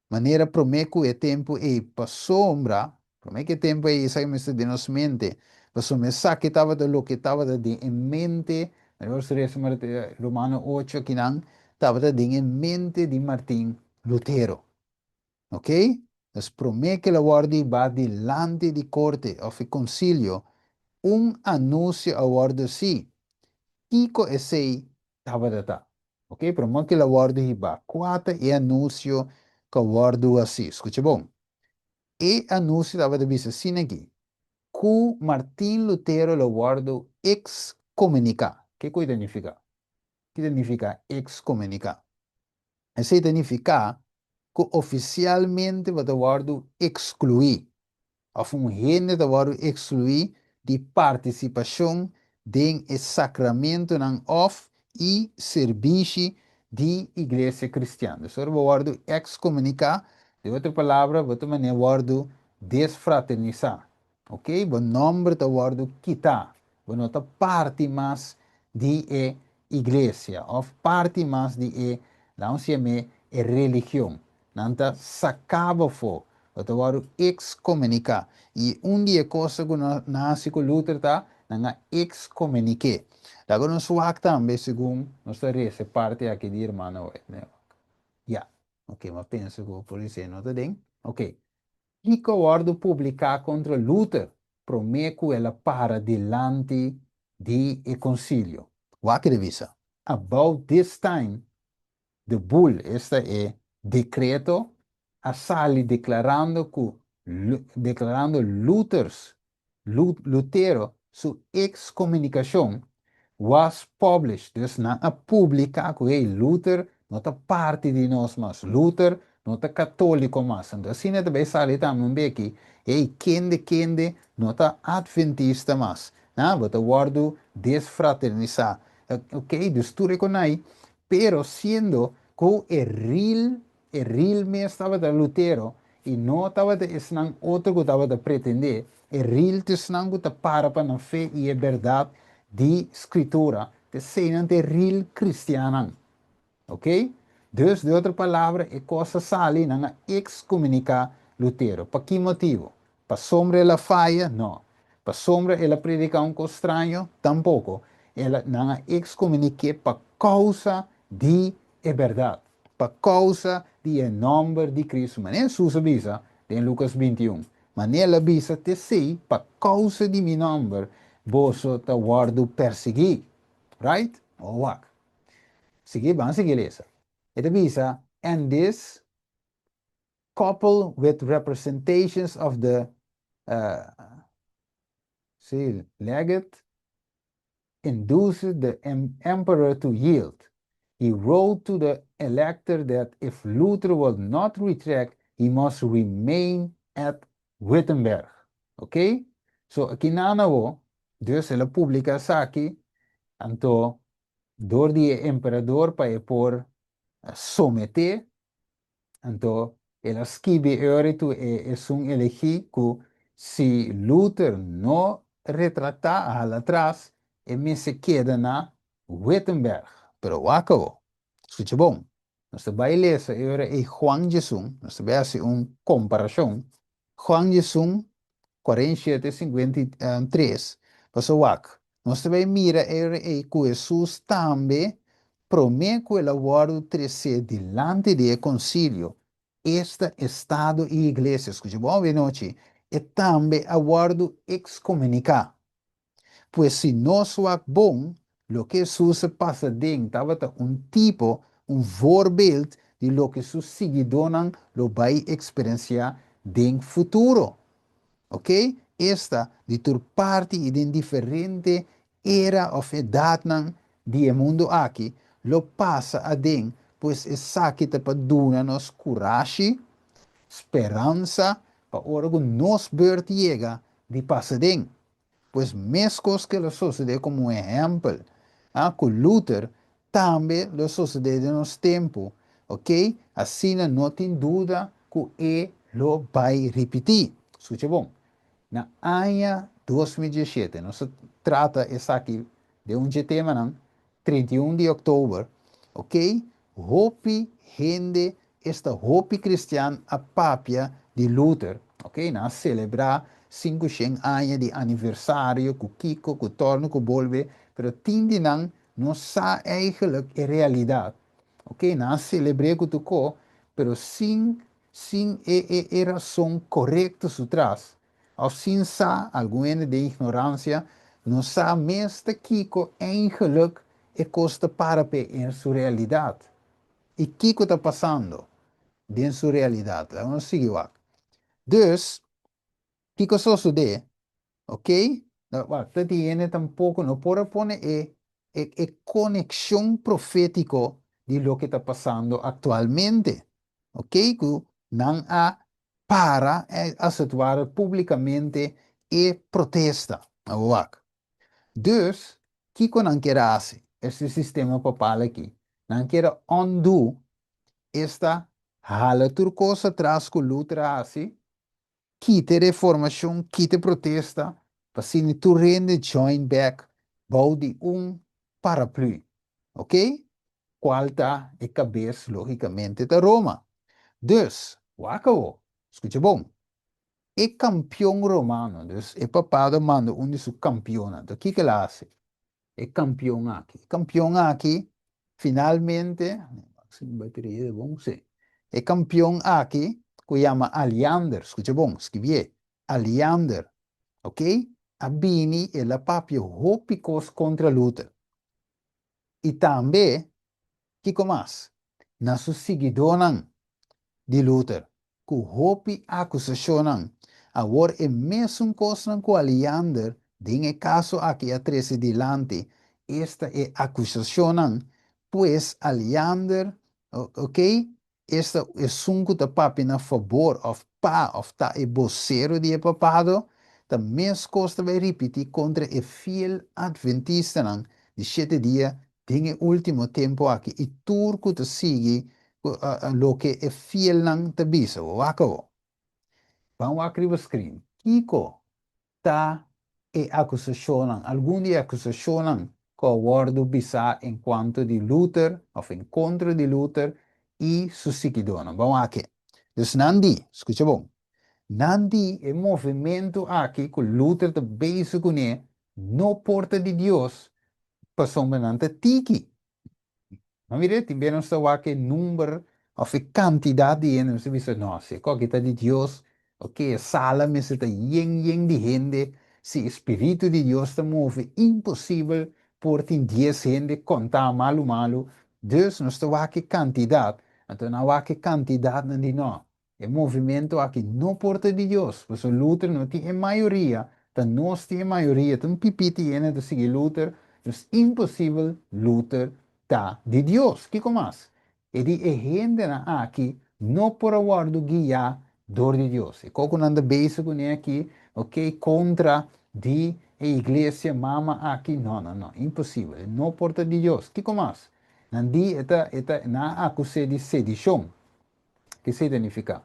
Maneira promeco e tempo e pa sombra, promeco e tempo e sai mestra de nos mente. Passo me sa que estava de lo que estava de em mente, Romano 8 que não, estava de em mente de Martin Lutero. Ok? Dus promete que la guardi va delante di corte of il concilio un annuncio a guardo sì. Kiko e sei tabadata. Ok? Promete que la guardi va quata e annuncio que guardo assim. Escute bom. E annuncio tabada bisa sin aqui. Cu Martin Lutero lo guardo excomunica. Que coisa significa? Que significa excomunica? Esse significa que oficialmente vai guardo excluir. Of um gênero de word excluir de participação em sacramento ng of e serviço de igreja cristiana. So, o word excomunicar, de outra palavra, outra maneira, o word desfraternizar. Ok? O nome do word quitar. O nota parte mais de igreja, of parte mais de não se chama religião. Nanta sacava fo. O word excomunicar. E dia coisa que nasce com Luther tá, na excomunique. Dago no suak também, segundo nossa rece parte aqui de irmã, né? Ya. Ok, mas penso que o polícia não está bem. Ok. Rico ordo publicar contra Luther, promeco ela para delante de concílio. What revisa? About this time, the bull, este é decreto, a sali declarando que declarando Lutero su excomunicação was published. Dus na a publica que hey, Luther não está parte de nós mas Luther não está católico mas. Então assim também sali também aqui, hey, kende não está adventista mas. Na, bota guardo desfraternizar. Ok, dus tu reconai, pero siendo que el real me estava de Lutero e não estava de esnan outro que estava de pretender, el real te esnan que para na fé e a verdade de escritura, te senen de real cristiana. Ok? Dus, de outra palavra, é coisa sali na excomunicar Lutero. Para que motivo? Para sombra ela falha? Não. Para sombra ela predica um estranho? Tampouco. Ela não excomunique para causa de verdade. Para causa de nome de Cristo. Mas nem susa bisa em Lucas 21. Mas ela bisa te sei para causa de meu nome. Você te guardo perseguir. Right? Ou what? Sige, vamos a seguir essa. Ito bisa, and this coupled with representations of the uh, legate induced the emperor to yield. He wrote to the elector that if Luther would not retract, he must remain at Wittenberg. Ok? So, aqui na wo, dus ela publica aqui, anto, door die emperador para por someter. Então, ela escreve tu é um elegi que se Luther não retratar atrás, ele se queda na Wittenberg. Pero acabou. Escute bom. Nós vai ler essa era é Juan Jesus, nós vai fazer uma comparação. Juan Jesus 47, 53. Passou wak. Nós vai mirar era é que Jesus também promete que ele guarda crescer delante do concílio. Este Estado e Igreja, escute bom, noite, e também aguardo excomunicar. Pois se nós é bom, lo que Jesus passa dentro, estava tipo, voorbeeld de lo que seus seguidores lo vai experienciar no futuro. Ok? Esta de tur parte e de diferente era of edad de mundo aqui, lo passa a den, pois essa que te paduna nos coragem, esperança, para ora que nos beurt chega de passa den. Pois mescos que lo sucede como exemplo, com Luther, também lo sucede nos tempo, ok? Assim não tem dúvida que ele lo vai repetir. Escute bom. Na ano 2017, nós trata esse aqui de tema, não? 31 de outubro, ok? Hopi gente, esta hopi cristiana a papia de Luther, ok? Nós celebrar 500 anos de aniversário, com Kiko, com Torno, com Bolve, pero tindi não sa eigenlijk realidade, ok? Nós celebramos com pero sem sin razón correcta su tras, o sin sa alguna de ignorancia, no sa meeste Kiko eigenlijk e costa para en su realidad. E Kiko está passando en su realidad. Vamos seguir aqui. Dus, Kiko só de, ok? Você tiene tampoco, no puede poner conexión profético de lo que está pasando actualmente. Ok? Que não há para acentuar publicamente e protesta. Awak. Dus, Kiko não quer fazer esse sistema papal aqui. Não quer undo esta hala turcosa atrás com luta assim, quite reformação, quite protesta, para se tu rende join back, bouw de paraplu, ok? Qual está a cabeça, logicamente, da Roma. Dus, wakao, escute bom, e campeão romano, dus, e papado manda de su campeona, do que ele hace? E campeão aqui. Campeão aqui, finalmente, máximo bateria de bom, sim. E campeão aqui, que chama Aliander, escute bom, escrever, Aliander, ok? Abini e la papio hópicos contra Luther. E também, que mais? Na sua seguidora de Luther, que hopi acusacionan, agora é mesmo coisa com Aliander, em caso aqui a 13 delante, esta é acusacionan, pues Aliander, ok, esta é sunco da papi na favor of pa, of ta é vocero de papado, da mesma coisa vai repetir contra e fiel adventista de 7 dias, tem último tempo aqui, e turco te sigue, lo que é fiel nang tabisa o wako. Vamos a screen. Kiko ta e acusacionan, algum dia acusacionan com o word bisa em quanto de Luther, ou em contra de Luther e su seguidores. Vamos aqui. Dus Nandi, escucha bom. Nandi é movimento aqui que Luther te base com ele, no porta de Deus, para somente tiki. Maar mire, tiveram só que número, ou quantidade de gente, você diz, não, se coqueta de Deus, ok, sala, mas está yen de gente, se Espírito de Deus está move, impossível por ter 10 gente contar malo, Deus não está aqui quantidade, então não há que quantidade, não, é movimento aqui, não porta de Deus, porque Luther não tem maioria, então nós temos maioria, então pipiti gente de seguir Luther, então impossível Luther tá de Deus. Que mais? E de gente aqui não por aguardo guiar dor de Deus. E como anda base com aqui, ok, contra de a igreja mama aqui, não, impossível. Não porta de Deus. Que mais? Nandi na acuse de sedição. Que significa?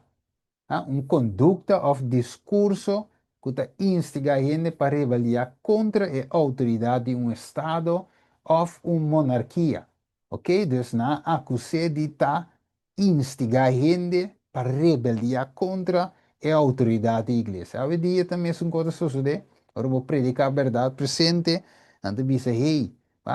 Conduta of discurso que está instiga a gente para rebeliar contra a autoridade de Estado ou uma monarquia. Ok? Dus na acusé de tá instigar a gente para rebeliar contra a autoridade da igreja. A dia também é uma coisa sucede. Agora vou predicar a verdade presente. Antes dizer, hey,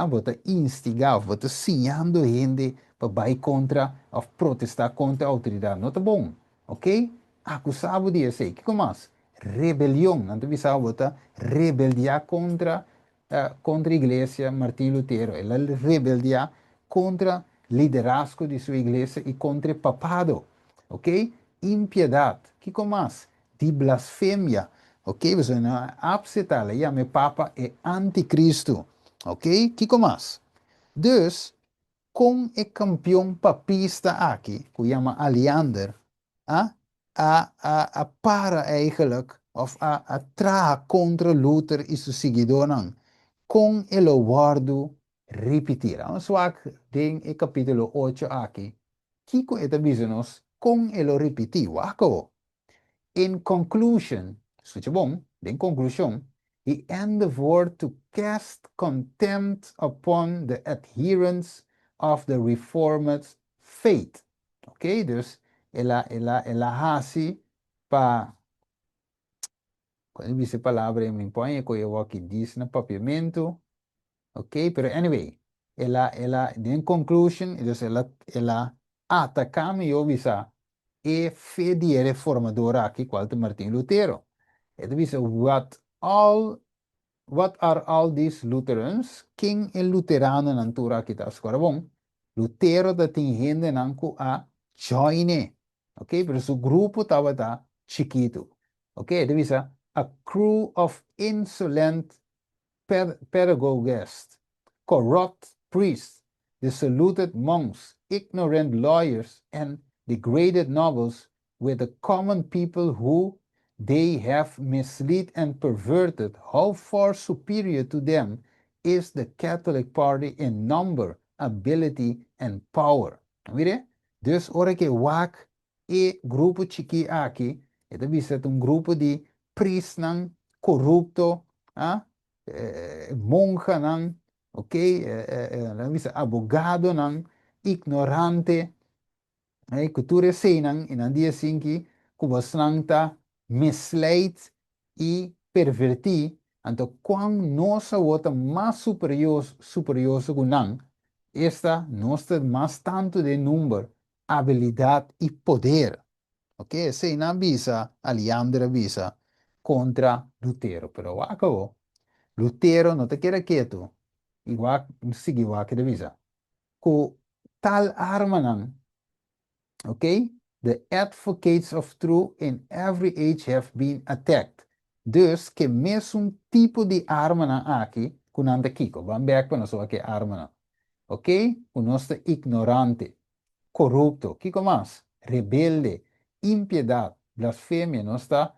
vou instigar, vou ensinando a gente para ir contra ou protestar contra a autoridade. Não tá bom. Ok? Acusava de esse. Que mais? Rebelião. Antes dizer, rebeldia contra a igreja Martim Lutero. Ela rebeldia contra o liderazgo de sua igreja e contra o papado. Ok? Impiedade. Que mais? De blasfêmia. Ok? Você não aceitar, chama Papa é anticristo. Ok? Que mais? Dus, com o campeão papista aqui, que chama Aliander, ah, a para eigenlijk, of a tra contra Luther e seus seguidores, com el guardo repetir. Vamos lá, em o capítulo 8 aqui, Kiko está dizendo com el repetir. Waco. In conclusion, escute bom, em conclusão, he endeavored to cast contempt upon the adherents of the Reformed faith. Ok? Dus, ela hace para, quando dice palavra, me põe, que eu aqui diz no papiamento, ok? Pero anyway, en conclusion, entonces ela atacame yo visa e fe di reformador aqui, qual te Martin Lutero. E tu dice, what are all these Lutherans? King e Luterano nantura kita skora bom. Lutero da tingende nanku a joine. Ok, pero su grupo tava ta chiquito. Ok, divisa a crew of insolent pedagogues, corrupt priests, dissolute monks, ignorant lawyers, and degraded nobles with the common people who they have misled and perverted. How far superior to them is the Catholic Party in number, ability, and power. Mire? Dus ora que wak e grupo chiqui aqui, ito bisa un grupo di priests nang corrupto, ah? Monja nang, ok, abogado nang, ignorante, culture senang, in dia sinki, kubas nang ta misleid e perverti, anto quang nosa wota mas superior nang, esta nosta mas tanto de número, habilidade e poder. Ok, se na bisa, aliandra bisa, contra Lutero, pero acabou. Lutero no te queda quieto. Igual, sigue igual que devisa. Con tal arma, okay? The advocates of truth in every age have been attacked. Dus, que mesmo tipo de arma aqui, com anda kiko, van back para nós que arma, ok? O nosso ignorante, corrupto, kiko mais, rebelde, impiedade, blasfemia, nós está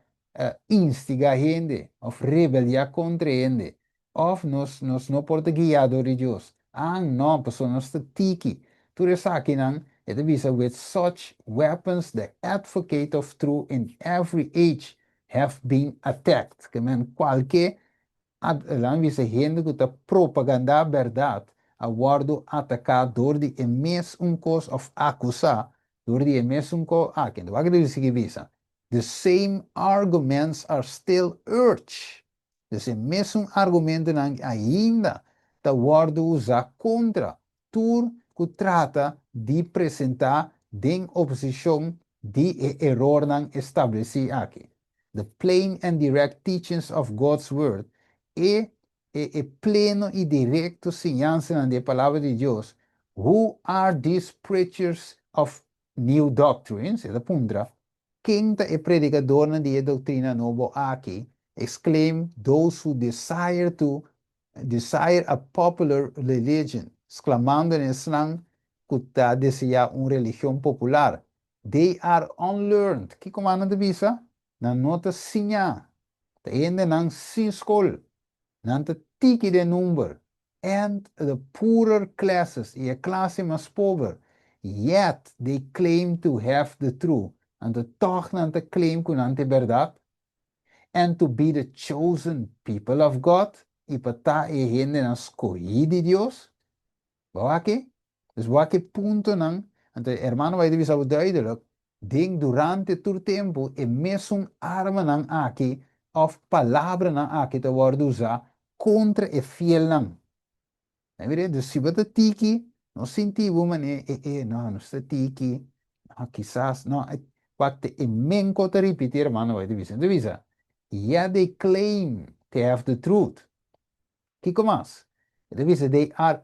instigar gente, of rebeliar contra gente, of nos não porta guiado de Deus. Ah, não, pessoa nós está tiki. Tu aqui não, é visa with such weapons the advocate of truth in every age have been attacked. Que men qualquer lang visa gente que está propaganda a verdade, a guardo atacar door die emes cos of acusar, door die emes cos quem vai que seguir visa. The same arguments are still urged. Dus o mesmo argumento ainda está guardo usar contra tur que trata de apresentar den oposição de error não estabelecido aqui. The plain and direct teachings of God's word e pleno e directo enseñanza de palavra de Deus. Who are these preachers of new doctrines? É da pundra. Quem é predicador de doutrina nova aqui? Exclaim those who desire a popular religion, exclamando em slang que deseja uma religião popular. They are unlearned. Que comanda de visa? Na nota sinha. Ainda não sin school. Nanta tiki de number. And the poorer classes, e a classe mais pobre, yet they claim to have the truth. En toch nanta claim que nanta verdade. And to be the chosen people of God. E pata e gente na escolhi de Deus. Waki? Dus waki punto nang. Ante hermano vai divisar duidelijk. Ding durante tu tempo e mesmo arma nang aqui of palavra nang aqui te worden usar contra e fiel nang. Dus se você tiki, não sentimos, mas não, não está tiki. No, quizás, não, quando e menco te repetir, hermano, vai divisar. Divisa. Yeah, they claim to have the truth. Kiko mas. Divisa, they are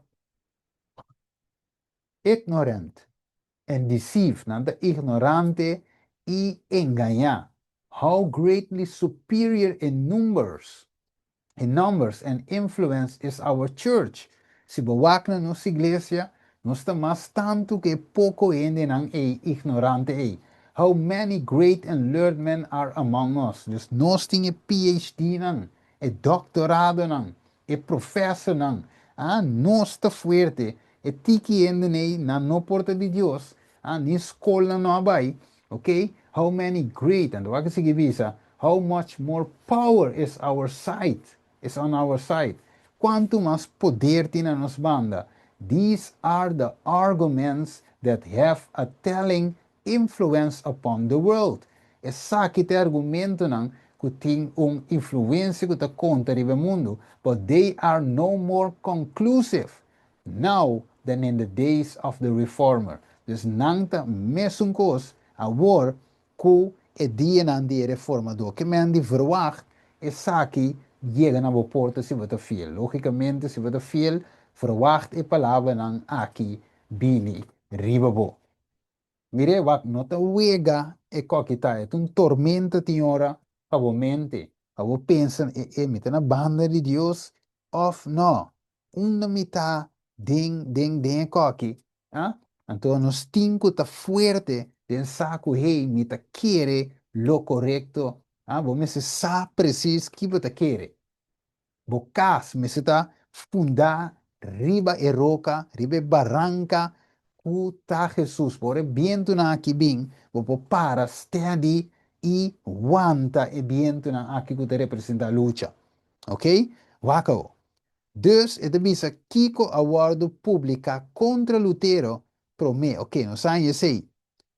ignorant and deceived, nada ignorante y engañar. How greatly superior in numbers and influence is our church. Si bewak na nossa iglesia, nós está mais tanto que pouco ainda não é ignorante é. How many great and learned men are among us. Dus nós temos PhD não, é doctorado não, é professor não. Ah, nós está fuerte, é tiki ainda na no porta de Deus. Ah, ni escola não vai, ok? How many great, and wat is visa? How much more power is our side? Is on our side. Quanto mais poder tem na nossa banda. These are the arguments that have a telling influence upon the world. Essa que te argumento não que tem influência que te conta no mundo, but they are no more conclusive now than in the days of the reformer. Dus nangta mesmo coisa Agora, ku e dia nan die reformador, que me andi verwacht, e saki, llega na bo porta se você fiel. Logicamente, se você fiel, verwacht e palavra nan aqui, bini, ribabo. Mire, wak nota wega e kokita, é um tormento tinhora, a vo mente, a vo pensa, mita na banda de Deus, of no, una mita, ding, coqui, ah? Então, nos cinco tá fuerte, den saco, hey, mita quiere lo correcto, ah? Vos se sabe preciso que você quer. Bocas, me está funda riba e roca, riba e barranca, kuta Jesus, por viento na aqui bem, vou para steady e aguanta e viento na aqui que te representa a luta. Ok? Wako. Dus, het is een Kiko Award publica contra Lutero, pro me, ok, no sabe sei.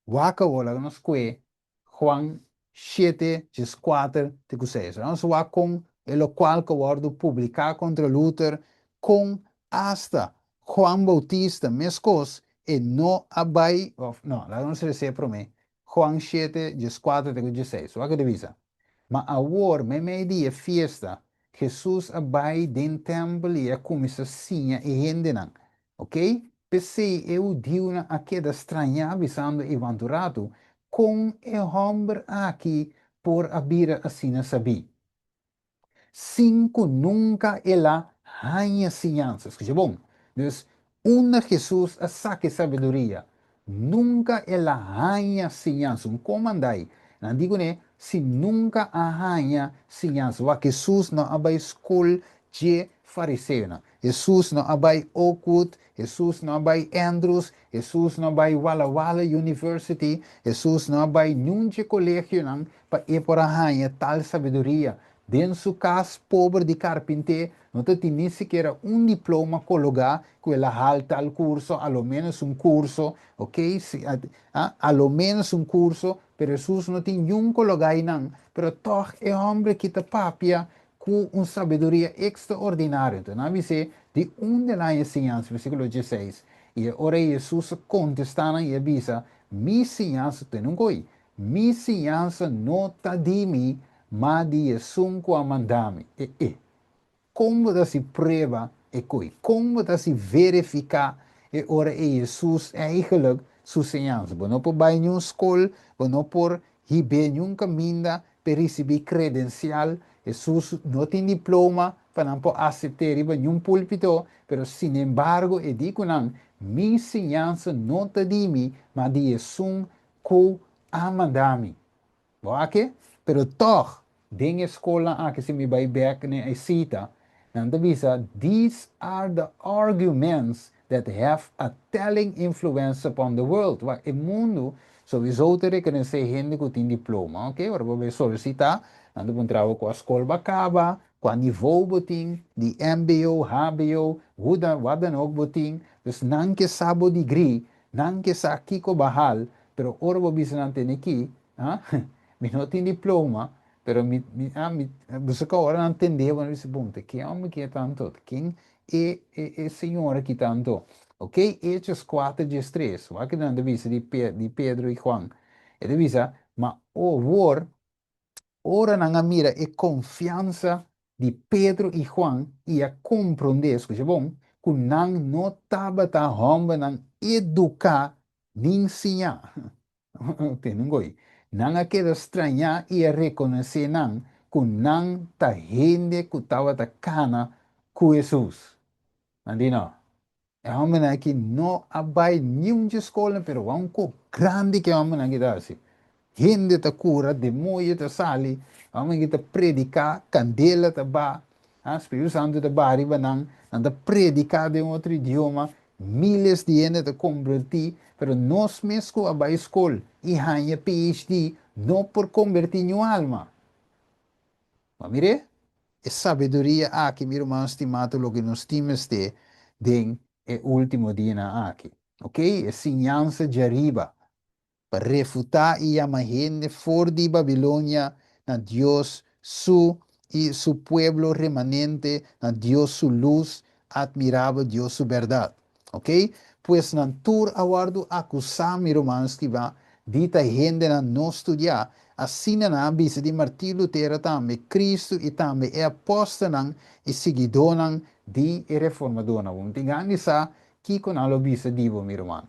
Waka wala nos que Juan 7, 4, te 6. Nós wa com el qual que word publicar contra Luther com hasta Juan Bautista mescos e no abai of no, la non se le pro me. Juan 7, 4, te 6. Waka divisa. Ma agora, me dia fiesta, Jesus abai den templo e a comissa sinha e rendenan. Ok? Pensei eu digo a queda estranha visando evanturato com o homem aqui por abrir assim sabi. Cinco nunca ela ganha ciência. Escucha bom. Dus, uma Jesus a saque sabedoria. Nunca ela ganha ciência. Um comandai. Não digo né, se nunca a ganha ciência. O Jesus não abai escola de fariseu. Jesus não abai Oakwood. Jesus não abai Andrews. Jesus não abai Walla Walla University. Jesus não abai nenhum colégio para ir por a ganha tal sabedoria. Dentro su casa pobre de carpinteiro, não tem nem sequer um diploma colocar que ela hal tal curso, a lo menos um curso, ok? A lo menos um curso, pero Jesus não tem nenhum colocar não, pero toch é homem que te papia com uma sabedoria extraordinária. Então, não dizer de onde lá ensinança, versículo 16. E ora Jesus contestando e avisa, mi ensinança tem um coi, mi ensinança não está de mim, mas de sunco a mandami. Como da se prova e coi, como da se verificar e ora Jesus eigenlijk sua ensinança. Não por bij nenhum escola, não por hiber nenhum caminho para receber credencial. Jesus não tem diploma para não aceitar nenhum púlpito, pero sin embargo, e digo não, minha ensinança não está de mim, mas de sunco a mandami. Wake? Pero toch, ding escola a que se me vai back ne cita, nanda visa, these are the arguments that have a telling influence upon the world. Wa e mundo, sowieso te reconhecer gente que tem diploma, ok? Ora, vou solicitar, nanda bom trabalho com a escola bacaba, com a nível botim, de MBO, HBO, wat dan ook botim, dus nan que sabo degree, nan que sa kiko bahal, pero ora vou bisa nante aqui, ah? Mi não tem diploma, pero você agora não entendeu, mas disse, bom, quem é homem que é tanto? Quem é senhora que tanto? Ok? Hechos 4, 13. O que não devia de Pedro e Juan. Ele devia, mas o war, ora na mira e confiança de Pedro e Juan e a compreender, escuta bom, que não estava tá homem não educar nem ensinar. Tem goi. Nang aquela estranha e reconhecer nang que nang ta gente que estava ta cana com Jesus. Andino. É homem que não abai nenhum de escola, pero é um co grande que é homem que dá assim. Gente ta cura, demônio ta sali, homem que ta predicar, candela ta ba, Espírito Santo ta ba riba nang, ta predicar de outro idioma, miles de gente ta convertir, pero nós mesmo abai escola e ganha PhD, não por convertir em alma. Mas mire, é sabedoria aqui, meu irmão estimado, lo que nós temos de último dia aqui. Ok? É ensinança de arriba. Para refutar e imagen for de Babilonia, na Dios y su pueblo remanente, na Dios su luz, admirable Dios su verdad. ¿Ok? Pues na tur aguardo acusar mi romans que va, dita gente na não estudar, assim na bisa de Martin Lutero também, Cristo e também é apóstolo e seguidor de reformador. Vamos ter sa que com a bisa divo, meu irmão.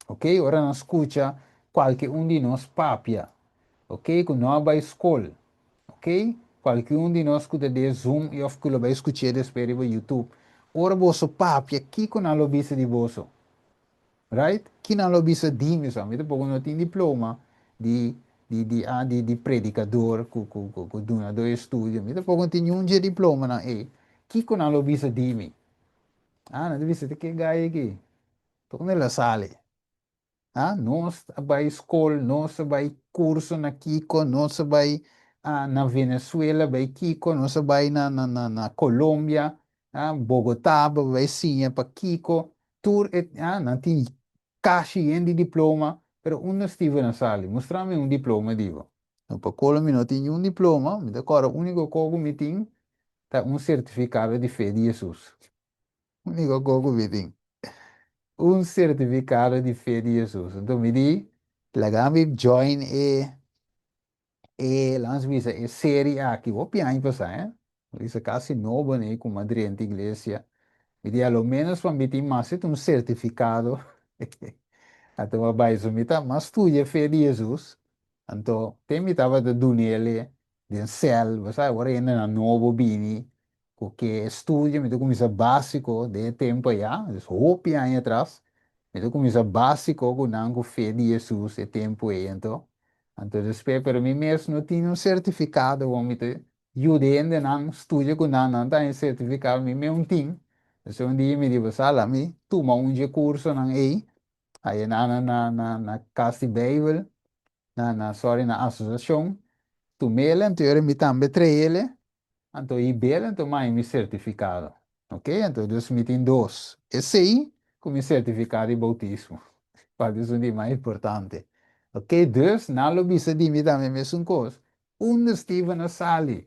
Ok? Ora não escuta qualquer um de nós papia. Ok? Que não vai escola. Ok? Qualquer um de nós escuta de Zoom e of que vai escutar despedir do YouTube. Ora vosso papia, que com a bisa de vosso. Right? Que não lobista dime só, mas depois não tem diploma de de predicador com donador estudo, mas depois não tem um dia diploma na que com a lobista dime. Ah, não deve ser que gai aqui. Tô com ela sale. Ah, nós vai escola, nós vai curso na Kiko, nós vai na Venezuela, vai Kiko, nós vai na Colômbia, Bogotá, vai sim, para Kiko, tour, não tem caixa de diploma, pero não estive na sala, mostrame um diploma, digo. Então, para Colômbia não tinha um diploma, mas agora o único coisa que me tem é um certificado de fé de Jesus. O único coisa que me tem um certificado de fé de Jesus. Então, me diz, lagami join langs visa série aqui, o piano passar, isso quase novo, né, com Madrid na igreja. Me diz, ao menos para me ter mais um certificado. Então, vai sumita, mas tu é fé de Jesus. Então, tem me tava da dunele, de céu, você agora ainda na novo bini, porque estudia, me começa básico de tempo já, hope aí atrás, me começa básico com nango fé de Jesus e tempo aí, então depois para mim mesmo não tinha um certificado, vou me ter, ajude ainda não estudia com não tem certificado, me mesmo tinha. Então, um dia me disse, sala, me toma um dia curso não aí, aí na Casa de Bijbel, sorry, na associação, tu mele, então eu me também ele, então e bele, então mais me certificado, ok? Então Deus me tem dois, esse aí, com meu certificado de bautismo, para isso é mais importante, ok? Deus, não lo bisa de mim também mesmo coisa, estive na sala,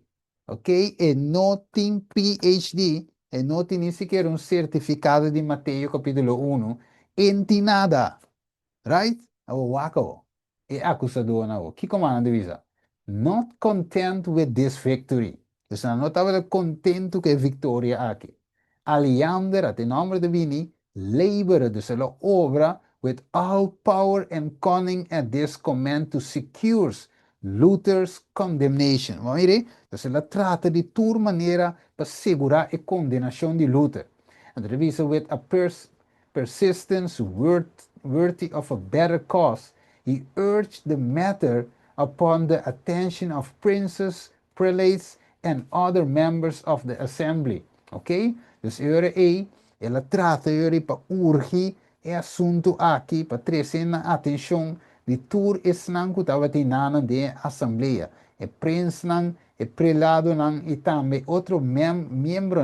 ok? E não tem PhD, e não tem nem sequer um certificado de Mateus capítulo 1, em nada. Right? O wako. E acusador na o. Que comanda divisa? Not content with this victory. Dus não estava contento com a vitória aqui. Aliander, até nome de Vini, labor, dus ela obra with all power and cunning at this command to secure Luther's condemnation. Vamos ver? Dus ela trata de toda maneira para segurar a condenação de Luther. And revisa with a persistence worthy of a better cause, he urged the matter upon the attention of princes, prelates, and other members of the assembly. Ok? Dus ela trata para urgir e assunto aqui para trazer na atenção de tur esnan que estava tendo de assembleia. E prince e prelado e também outro membro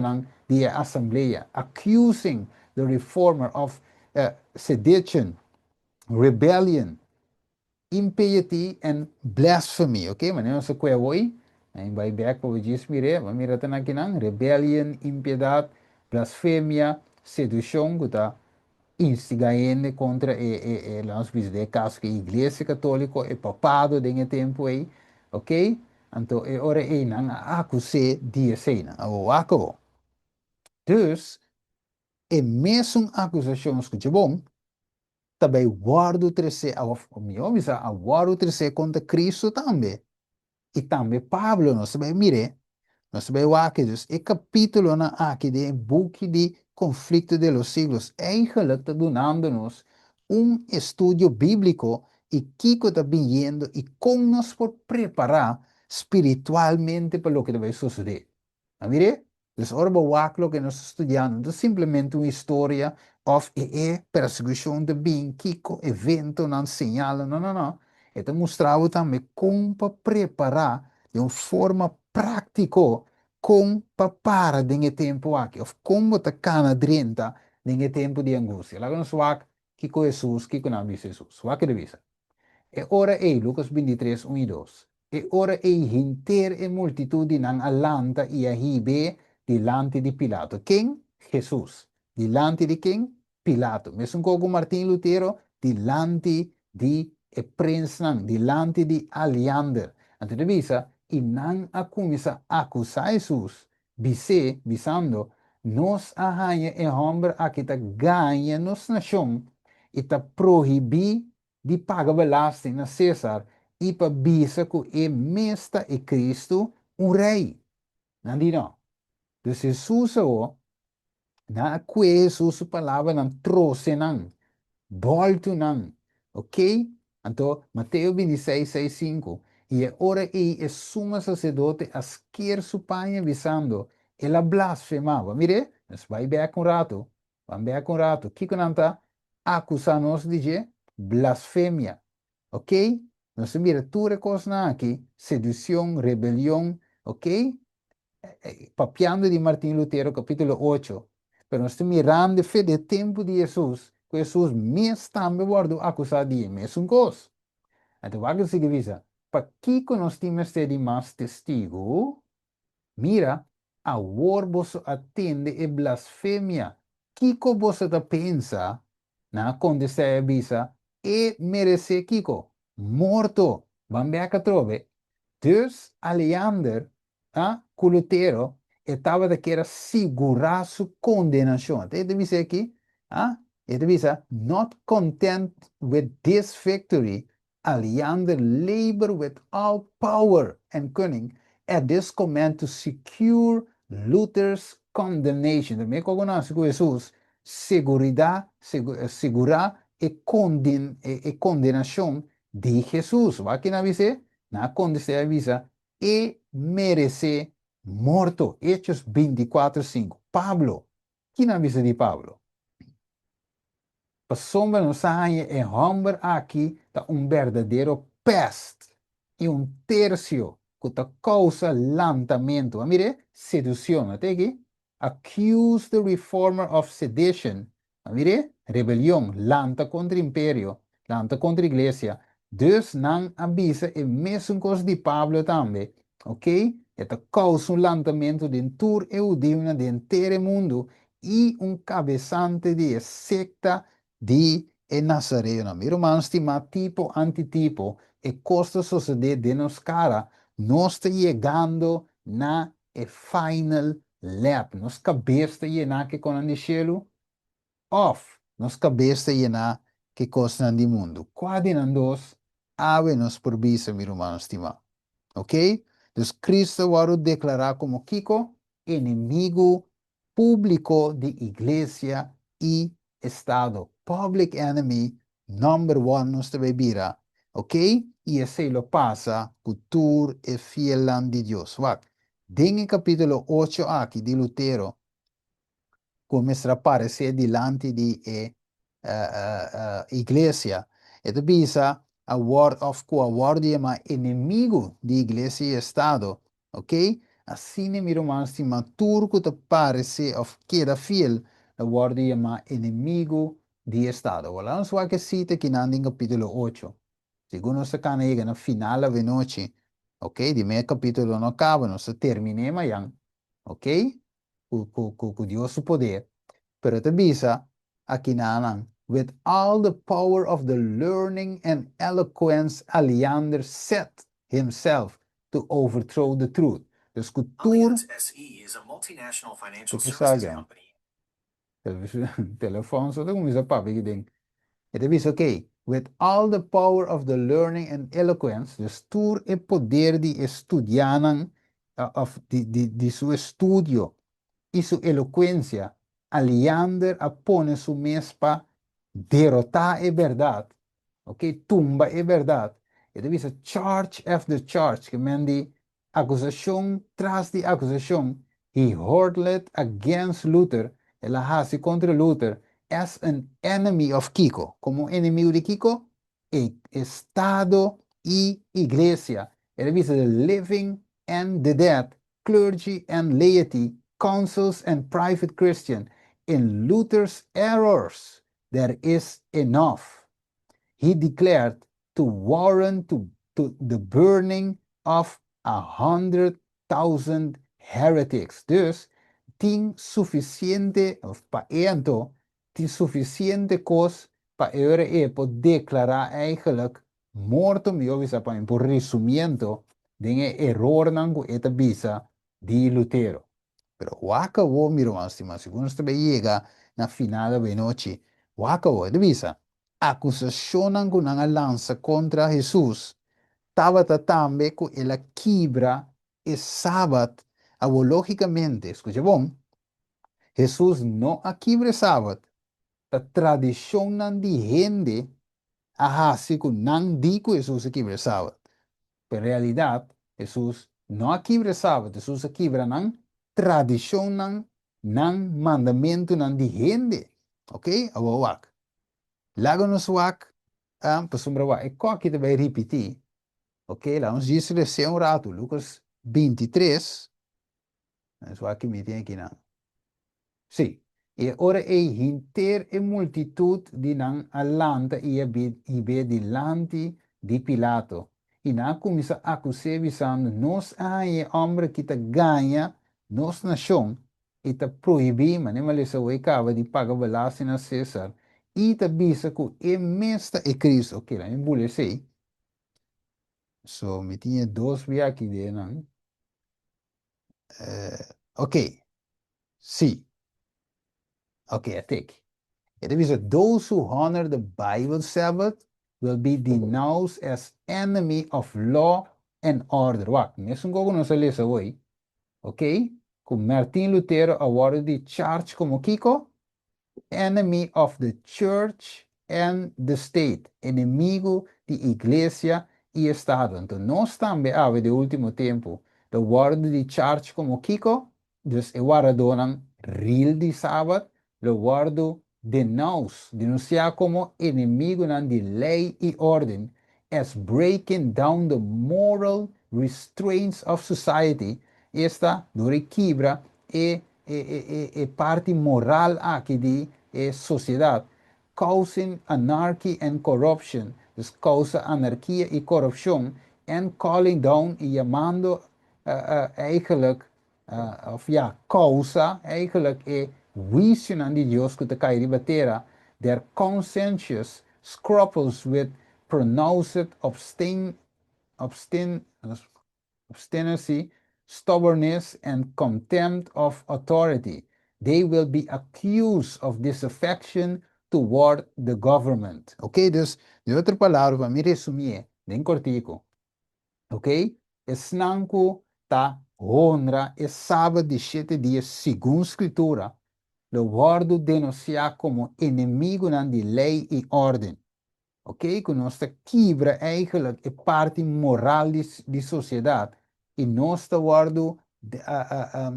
de assembleia, accusing the reformer of sedition, rebellion, impiety, and blasphemy. Ok, mas não se quer hoje. Em vai back para o mire, mas mira tan aqui não, rebellion, impiedade, blasfêmia, sedução, que está instigando contra os de caso que a igreja católica é papado de tempo aí, ok? Então, ora não acusei de cena, ou acabou. Dus, é mesmo acusações que bom, também guardo trece, o meu bisa, a guardo trece contra Cristo também. E também Pablo, nós sabemos, mire, nós sabemos aqui, o capítulo na aqui de book de conflito de los siglos, eigenlijk está dando-nos estudo bíblico e que está vindo e como nos por preparar espiritualmente para o que vai suceder. Mire, dus orba waklo que nós estudando, não é simplesmente uma história of perseguição de bem, kiko, evento, não señala, não. Então mostrava também como para preparar de uma forma prática, como para de tempo aqui, of como te cana drenta de tempo de angústia. Lá nós wak, kiko Jesus, kiko não Jesus, wak de visa. E ora Lucas 23, 1 e 2. E ora hinter e multitudine ang alanta e ahibe delante di Pilato. Quem? Jesus. Delante de quem? Pilato. Mesmo como Martin Lutero, delante de e prins nang delante di Aliander. En te visa, y nan a kumisa acusa Jesus, bise, bisando, nos ahanye e hombre a que ta ganha nos nación, e ta prohibi de pagar belasting na César, e pa bisa ku e mesta e Cristo um rei. Não di não. Então, Jesus, na que Jesus palavra não trouxe não. Volto não. Ok? Então, Mateus 26, 6, 5. E ora e é sumo sacerdote asquer su pai avisando. Ela blasfemava. Mire, nós vai ver com rato. Vamos ver com rato. Que canta acusar-nos de blasfêmia. Ok? Nós mira tudo coisa aqui. Sedução, rebelião. Ok? Papiando di Martin Lutero, capítulo 8. Pero nós estamos mirando fe de tempo de Jesus, que Jesus mesmo também guardou acusado de mesmo coisa. Então, o que significa? Para que nós temos de mais testigo? Mira, a vos atende e blasfemia. Kiko vos pensa, na quando se avisa, e merece Kiko, morto. Bambeca trove. Dus Alexander, Lutero, estava de querer segurar sua condenação. Ele diz aqui, ele diz, not content with this victory, Alexander labored with all power and cunning at this command to secure Luther's condemnation. Também conhece com Jesus, seguridade, segurar e condenação de Jesus. Vai que não dizer? Na quando se avisa, e merece morto. Hechos 24:5. Pablo, que não avisa de Pablo? Sombra nos años en hombre aquí está un verdadero pest y un tercio que te causa lentamiento. Mire, seducción, ¿no? Aquí, accuse the reformer of sedition. Mire, rebelión, lanta contra imperio, lanta contra iglesia. Dus nan avisa e mesmo cosa de Pablo también, ok? Esta causa un lentamiento de tour eudimna de entero mundo y un cabezante de secta di e Nazareno. Mi romano stima tipo antitipo e costo sucede de nos cara. No está llegando na e final lap. Nos cabeça llena que con el cielo off. Nos cabeça llena que costa di mundo. Quadi nan dos ave nos provisa, mi romano stima. Ok? Dus Cristo va a declarar como Kiko enemigo público de iglesia y Estado. Public enemy number one nuestra bebida. ¿Ok? Y ese lo pasa cultura y fiel de Dios. En el capítulo 8 aquí de Lutero, comienza a aparecer delante de iglesia. Esto pisa a word of word llama enemigo de iglesia y Estado. ¿Ok? Assim mi romano stima turco te parece of queda fiel a word llama enemigo de Estado. Voilà, nos va que cita que nanda en capítulo 8. Segundo se cana llega na final de noche. ¿Ok? Dime capítulo no acaba, no se termine mañana. ¿Ok? Com Dios su poder. Pero te bisa aquí nanan. With all the power of the learning and eloquence, Alexander set himself to overthrow the truth. Dus cultuur, Allianz SE is a multinational financial que services saga, company. telefoon, so como isa papi que ding. E te bisa, okay, with all the power of the learning and eloquence, dus tour e poder di estudianan, of di su estudio y su elocuencia, Alexander pone su mespa derrotar é verdade, ok? Tumba é verdade. E deve ser charge after charge, que mende acusação tras de acusação. He hurled against Luther, ela hace contra Luther, as an enemy of Kiko, como inimigo de Kiko, e Estado e Iglesia. Ele dice the living and the dead, clergy and laity, councils and private Christian. In Luther's errors, there is enough. He declared to warrant to the burning of 100,000 heretics. Dus, tien suficiente, of paento, tien suficiente kos pa eure epo declarar eigenlijk morto mi ovisa pa por resumiento de error nangu eta visa di Lutero. Pero waka wo miro astima, segundo ste llega na finada de noche, waka wo de visa. Acusación nangu nanga lança contra Jesus, tava tambe ku ela quebra e sábado, logicamente, escucha bom, Jesus não a quebra sábado, a tradição nan di gente, ahasi ku nan di ku Jesus a quebra sábado. En realidad, Jesús no aquí sábado, Jesús aquí nan tradición nan mandamiento nan di gente. Ok? Awak. Lago nos wak, pues sombra wak. E ko aqui também repetir. Ok? Lá ons diz ser um rato, Lucas 23. Mas wak me tem aqui não. Sim. E ora e hinter e multitud di nan alanta e be dilanti di Pilato. E na começa a acusar visando nós aí homem que tá ganha nos nação e tá proibir, mas nem mais essa cava de pagar balasi na César. E tá bisa que é mesta é Cristo. Ok, lá em bule sei. So, me tinha dois via aqui de não. Ok, sim. Ok, até aqui. It is that those who honor the Bible Sabbath will be denounced as enemy of law and order. Wat, mesmo que não se lê hoje, ok? Com Martin Lutero agora de charge como Kiko, enemy of the church and the state, inimigo de igreja e Estado. Então, nós também, de último tempo, o word de church como Kiko, dus e guardadonan real de sábado, o word denunciar como inimigo de lei e ordem, as breaking down the moral restraints of society, esta, dore quebra, parte moral aqui de sociedade, causing anarchy and corruption, dus causa anarquia e corrupção, and calling down e chamando eigenlijk, of ja, causa, eigenlijk vision aan die Dios que te cai ribatera, their conscientious scruples with pronounced obstinacy, stubbornness, and contempt of authority. They will be accused of disaffection toward the government. Ok? Dus, de outra palavra, para me resumir, bem cortico. Ok? Esnanco ta honra e sábado de 7 dias, segundo escritura, lo guardo denunciar como inimigo de lei e ordem. Ok? Que nós quebra eigenlijk a parte moral de sociedade. E nós guardo,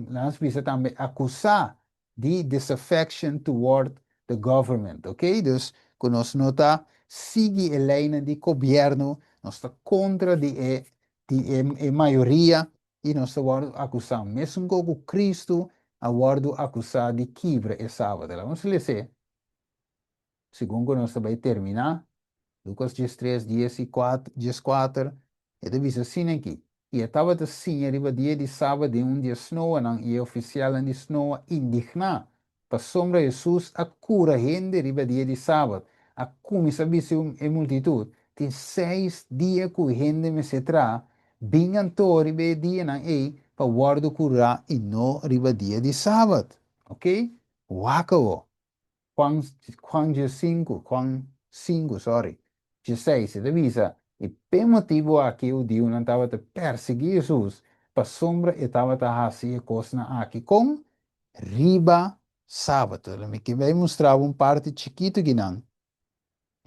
nós precisamos também acusar de disaffection toward the government. Ok? Dus, que nós não está sigue a lei de governo, nós está contra de maioria e nós guardo acusar. Mesmo com Cristo, guardo acusar de quebra e sábado. Vamos ler, segundo nós vai terminar. Lucas 13, 14, e diz assim aqui. E estava assim, arriba dia de sábado, de dia snow, e o oficial de snow indigna. Para sombra Jesus, a cura gente, arriba dia de sábado. A como sabe se a multitud. Tem 6 dias que a gente me se tra, vingan to arriba dia na para guardo curar e não arriba dia de sábado. Ok? Wakawo. Juan 5, sorry. 16, divisa. E per motivo aqui o Dio não estava a perseguir Jesus, para sombra e estava a fazer coisa aqui com riba sábado. Que vai mostrar parte chiquito que não.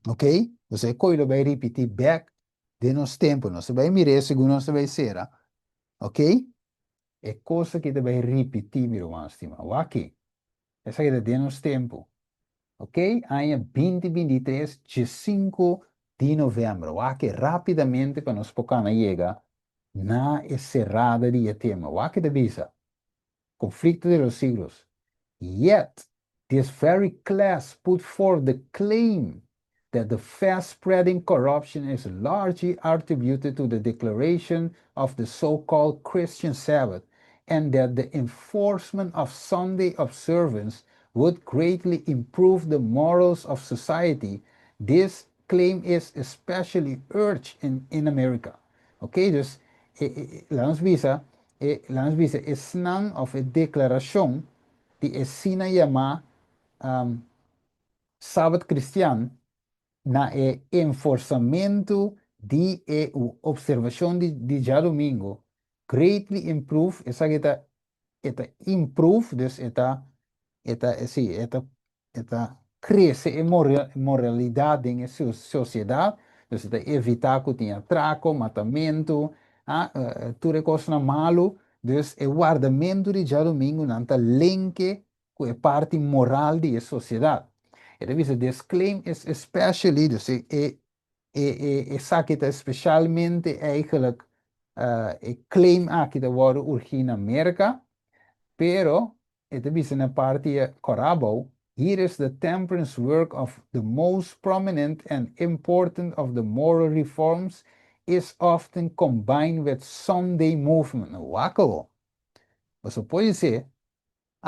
Ok? Você coisa vai repetir back de nos tempo. Você vai mirar segundo você vai ser. Ok? É coisa que vai repetir, meu irmão, estima. Aqui. Essa é de nos tempo. Ok? Año 2023, 5 de novembro. Aqui rapidamente para nos poder llegar na encerrada de tema. Aqui de visa. Conflicto de los siglos. Yet, this very class put forth the claim that the fast-spreading corruption is largely attributed to the declaration of the so-called Christian Sabbath, and that the enforcement of Sunday observance would greatly improve the morals of society. This claim is especially urged in America. Oké, dus laat ons visa is snang of een declaratie die is sina yama Sabbath Cristiano na enforcamento de observação de já domingo greatly improve essa improve dus cresce em moralidade em sociedade dus evitar que tenha atraco matamento tudo coisa malo dus o guardamento de já domingo não está link com a parte moral da sociedade. Het is this claim is especially, dus ik zag het specialmente eigenlijk, ik claim aqui de worden urgent in Amerika, pero het is een parte corabo. Here is the temperance work of the most prominent and important of the moral reforms is often combined with Sunday movement. Wako. Você pode dizer,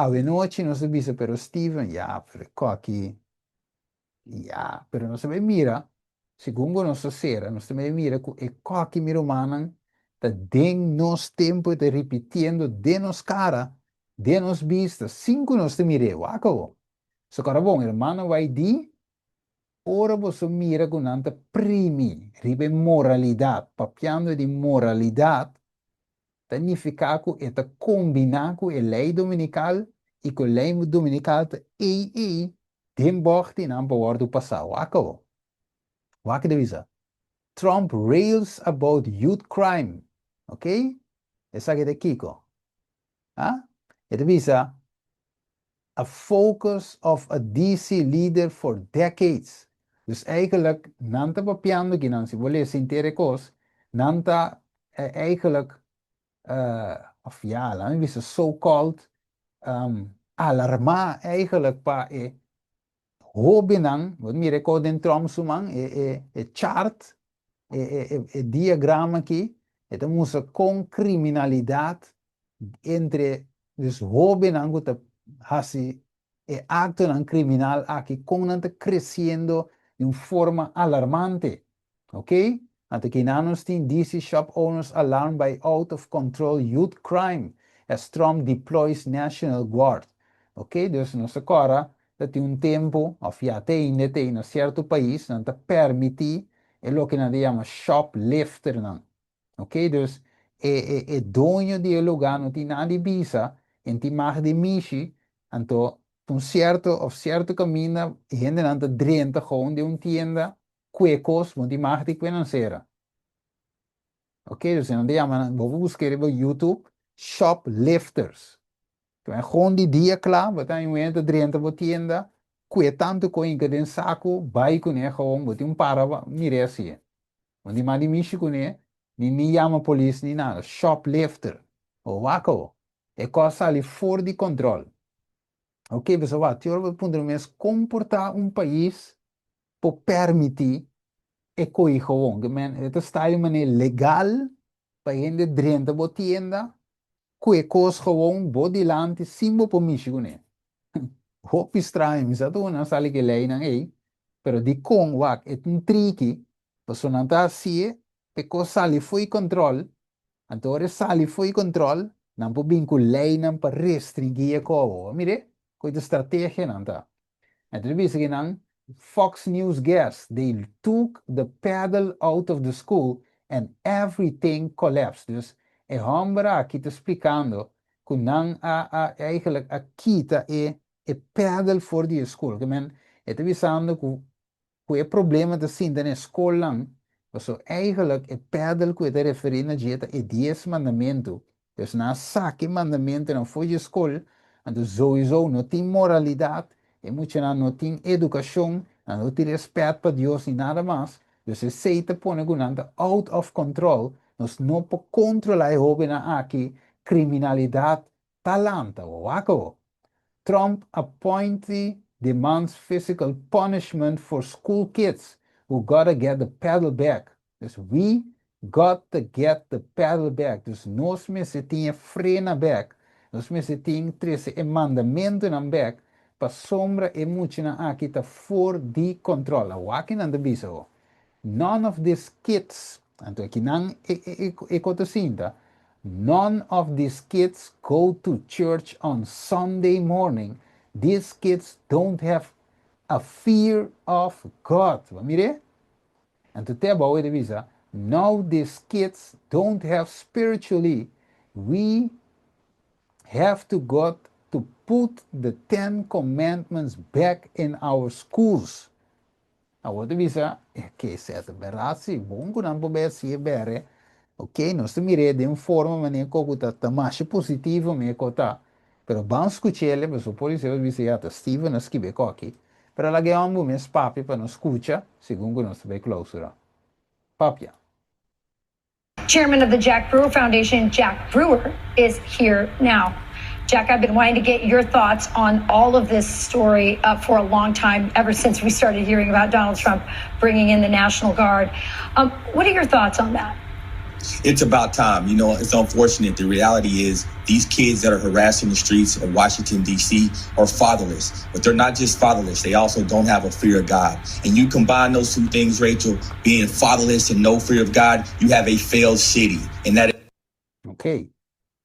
we noite não se bisa, pero Steven, ja, pero aqui. Ya, pero no se me mira, segundo nos sera, no se me mira que e qualquer miro manan, ta den nos tempo te repetindo de nos cara, de nos vista, cinco nos te mire, wako. So cara bom, hermano vai di, ora você mira com nanta primi, ribe moralidade, papiando de moralidade, significa que eta combinar com a lei dominical e com a lei dominical e den bocht in aan behoort te passen. Wako. Wako de visa. Trump rails about youth crime. Oké? Esa que de Kiko. Ah? Het visa. A focus of a DC leader for decades. Dus eigenlijk, nanta papiando que não se vole sentir cos, nanta eigenlijk, of ja, laten we so-called, alarma eigenlijk pa Hobinang, wat mi recorden Trump sumang, chart, diagrama aqui, então musa com criminalidade entre dus Hobinang que hasi acto nan criminal aqui com nanta crescendo de forma alarmante, ok? Ante que nanos tin DC shop owners alarmed by out of control youth crime as Trump deploys National Guard, ok? Dus nossa cora dat un tempo, of ja, in een certo país, dan te permitir, lo que nós chamamos shoplifter, não. Ok? Dus, dono de lugar não tem nada de visa, en die mag de mishi, então, certo caminho, gente não te drenta gewoon de tienda, cuecos, want die mag de financiera. Ok? Dus, dan chamamos, vou buscar no YouTube, shoplifters. Então, gewoon die dia klaar, wat dan je te drenta voor tienda, kwe tanto ko inka den saco, bai ko ne gewoon, wat een para mire assim. Want die maar die missie ko ne, ni llama police ni nada, shoplifter, o wako, e cosa ali for de controle. Ok, pessoal, teoria do ponto de vista comportar país por permitir e coi gewoon, que men, het está de maneira legal, para gente drenta voor tienda, kwe kos gewoon, bodiland, simbo po missie ko ne. Hoop estranho, mas eu não sei que lei não é, pero de com wak é tricky, você não está assim, porque sali foi controle, então sali foi controle, não pode vincular lei não para restringir a coisa, mire, coisa estratégia não tá. Então diz que não, Fox News guests they took the paddle out of the school and everything collapsed. Dus homem aqui está explicando que não eigenlijk a kita paddle for the school. Que men, het is avisando que o problema da sim na escola, so eigenlijk paddle que te referir na dieta 10 mandamento. Dus na saque mandamento não foi de escola, então sowieso não tem moralidade, e muito não tem educação, não tem respeito para Deus e nada mais. Dus se aceita põe gunanda out of control, nós não podemos controlar o aqui criminalidade talanta, o waco. Trump appointee demands physical punishment for school kids who gotta get the pedal back. Dus we got to get the pedal back. Dus nós mensen tinha frena back. Nós mensen tinha trece mandamento na back para sombra e muita aqui tá for de controle. Wakin aan de biso. none of these kids, and aqui não é cotocinta, none of these kids go to church on Sunday morning. These kids don't have a fear of God. Mire? And to tell about visa, now these kids don't have spiritually. We have to go to put the 10 commandments back in our schools. Outra visa, che certa berrazzi, bom que não pode ser bere, ok? Nós temos de uma forma, mas nem como tá mais positivo, mas tá. Pero vamos escutar ele, mas o polícia vai dizer, ah, Steven, nós que beco aqui. Pero lá que é um mês papi para nós escutar, segundo nós vai clausura. Papia. Chairman of the Jack Brewer Foundation, Jack Brewer, is here now. Jack, I've been wanting to get your thoughts on all of this story for a long time, ever since we started hearing about Donald Trump bringing in the National Guard. What are your thoughts on that? It's about time. You know, it's unfortunate. The reality is these kids that are harassing the streets of Washington, D.C. are fatherless. But they're not just fatherless. They also don't have a fear of God. And you combine those two things, Rachel, being fatherless and no fear of God, you have a failed city. And that. Ok.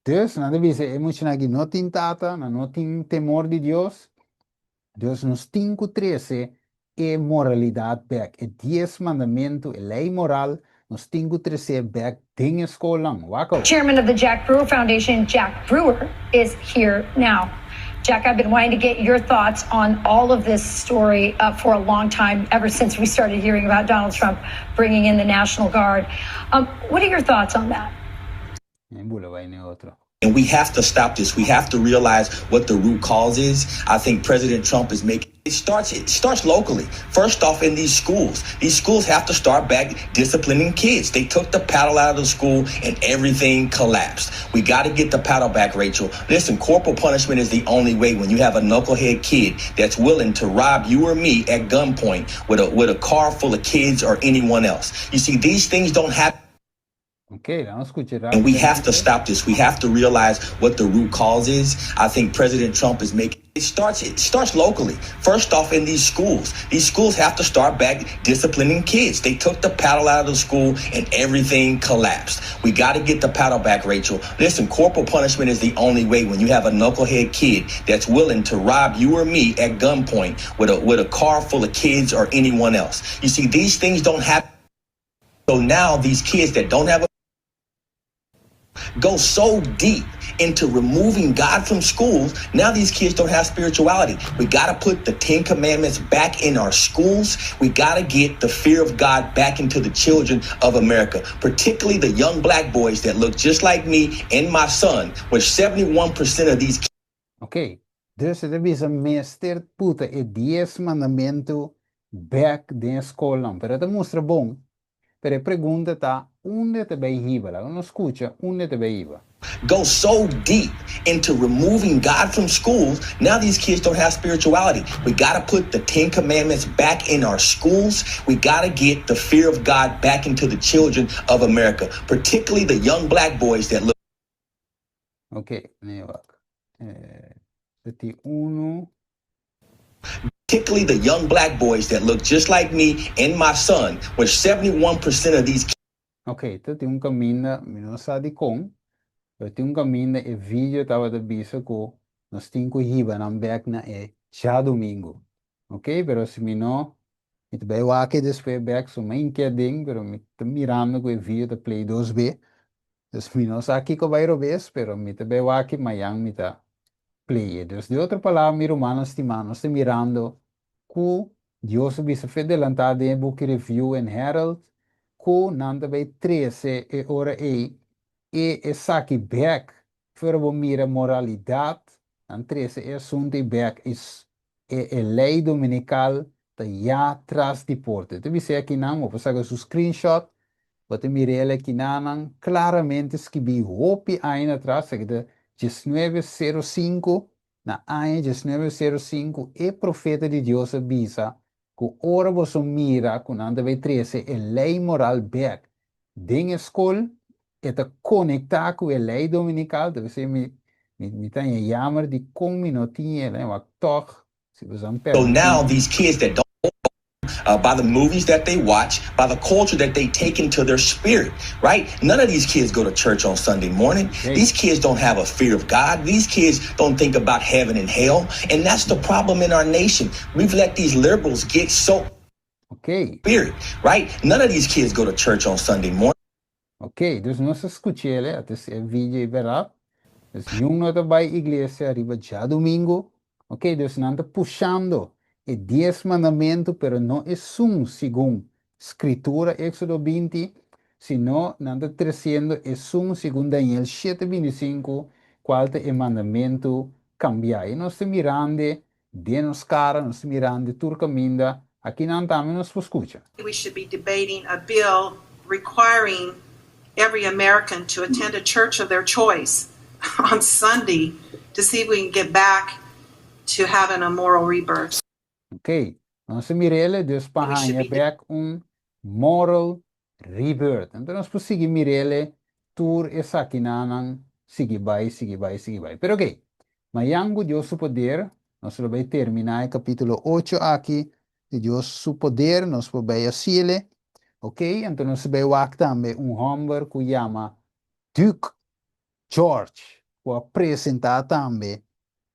Dus, na devise, emocionagi não tem tata, não tem temor de Deus. Deus nos 5:13 é moralidade back. É 10 mandamento, é lei moral. Nos 5:13 back ding escola. Wako. Chairman of the Jack Brewer Foundation, Jack Brewer, is here now. Jack, I've been wanting to get your thoughts on all of this story for a long time, ever since we started hearing about Donald Trump bringing in the National Guard. What are your thoughts on that? And we have to stop this. We have to realize what the root cause is. I think President Trump is making it starts locally. First off, in these schools. These schools have to start back disciplining kids. They took the paddle out of the school and everything collapsed. We got to get the paddle back, Rachel. Listen, corporal punishment is the only way when you have a knucklehead kid that's willing to rob you or me at gunpoint with a car full of kids or anyone else. You see, these things don't happen. Okay, and we have to stop this. We have to realize what the root cause is. I think President Trump is making it starts locally. First off, in these schools. These schools have to start back disciplining kids. They took the paddle out of the school and everything collapsed. We got to get the paddle back, Rachel. Listen, corporal punishment is the only way when you have a knucklehead kid that's willing to rob you or me at gunpoint with a car full of kids or anyone else. You see, these things don't happen. So now these kids that don't have a go so deep into removing God from schools. Now these kids don't have spirituality. We got to put the 10 commandments back in our schools. We got to get the fear of God back into the children of America, particularly the young black boys that look just like me and my son, which 71% of these kids. Okay, dus er is een meester puta e 10 mandamento back de school. Pero te mostra bom. Pero pergunta tá onde te behiva, não escuta onde te behiva. Go so deep into removing God from schools. Now these kids don't have spirituality. We got to put the 10 commandments back in our schools. We got to get the fear of God back into the children of America, particularly the young black boys that look. Okay, nee, wacht. 31. Particularly the young black boys that look just like me and my son, which 71% of these kids. Okay, tem caminho, não sabe como, mas tem caminho e vídeo tava da bisa com nós temos que ir na back na já domingo. Ok, pero se me não, it vai o aqui depois back so main que ding, pero me tá mirando com o vídeo da Play 2B. Dus me não sabe que vai robes, pero me tá vai o aqui mayang me tá play. Dus de outra palavra, mi romano estimando, está mirando que Deus bisa adelantado em book review and Herald, que nanda vai 13 e ora e saki back, voor we mira moralidade, en 13 e assunto back is lei dominical, da ja tras die porte. Te bisa aqui não, vou fazer o screenshot, wat mirele aqui não, claramente escrevi hopi ainda atrás, que de 1905, na ano 1905, e profeta de Deus avisa que ora você mira, com anda vai 13, é lei moral back. Den escola, é tá conectar com a lei dominical, deve ser me tem jammer de como não tinha, né, mas toch, se você So now these kids that don't by the movies that they watch, by the culture that they take into their spirit, right? None of these kids go to church on Sunday morning. Okay. These kids don't have a fear of God. These kids don't think about heaven and hell. And that's the problem in our nation. We've let these liberals get so Ok, spirit, right? None of these kids go to church on Sunday morning. ok, dus nós escutele, até se vídeo verá. Dus yung nota by iglesia arriba já domingo. Ok, dus não está puxando e 10 mandamentos, pero não é um segundo escritura, Éxodo 20, sino não está trazendo é um segundo Daniel 7:25, qual é o mandamento cambiar. E nós estamos mirando de nos cara, nós estamos mirando turcaminda, aqui não estamos nos escuta. We should be debating a bill requiring every American to attend a church of their choice on Sunday to see if we can get back to having a moral rebirth. Ok, nós mirele dus should pahanha be- back moral rebirth. Então nós podemos mirele tour essa aqui nanang sige vai. Pero ok, mayango Deus su poder, nós vamos terminar o capítulo 8 aqui de Deus su poder, nós vamos assistir. Ok, então nós vamos também homem que chama Duke George, que apresentar também.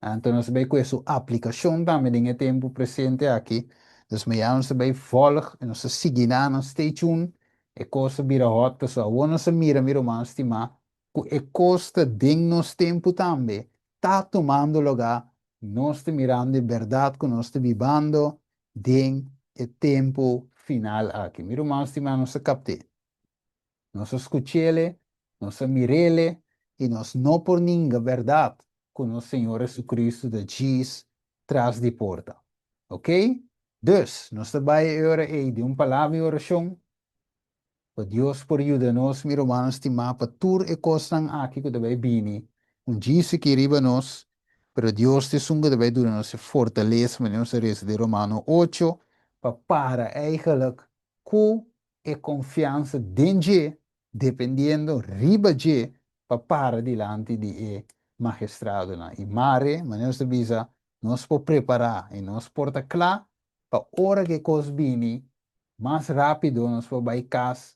Então, nós vamos com essa aplicação também no tempo presente aqui. Dus nós vamos volgen en nós seguir na stay tuned. E coisa vira hot, pessoal. Nós mira, mas estima, que costa de nos tempo também. Tá tomando lugar. Nós estamos mirando a verdade que nós estamos vivendo den o tempo final aqui. Miro, mas estima, nós capte. Nós escutele, nós mirele, e nós não por ninguém verdade com o Senhor Jesus Cristo de diz traz de porta. Ok? Dus, nós trabalhamos agora de palavra e oração. Para Deus por ajuda-nos, meus irmãos, estimar, para tudo e coisas aqui que vai vir. Diz que riba nós, pero Deus te sunga vai dar nos fortaleza, mas nós de Romano 8, para eigenlijk com e confiança dentro, dependendo, riba de, para diante de magistrado na e mare, mas nós devisa nós por preparar e nós porta claro para hora que coisa vini mais rápido nós por vai casa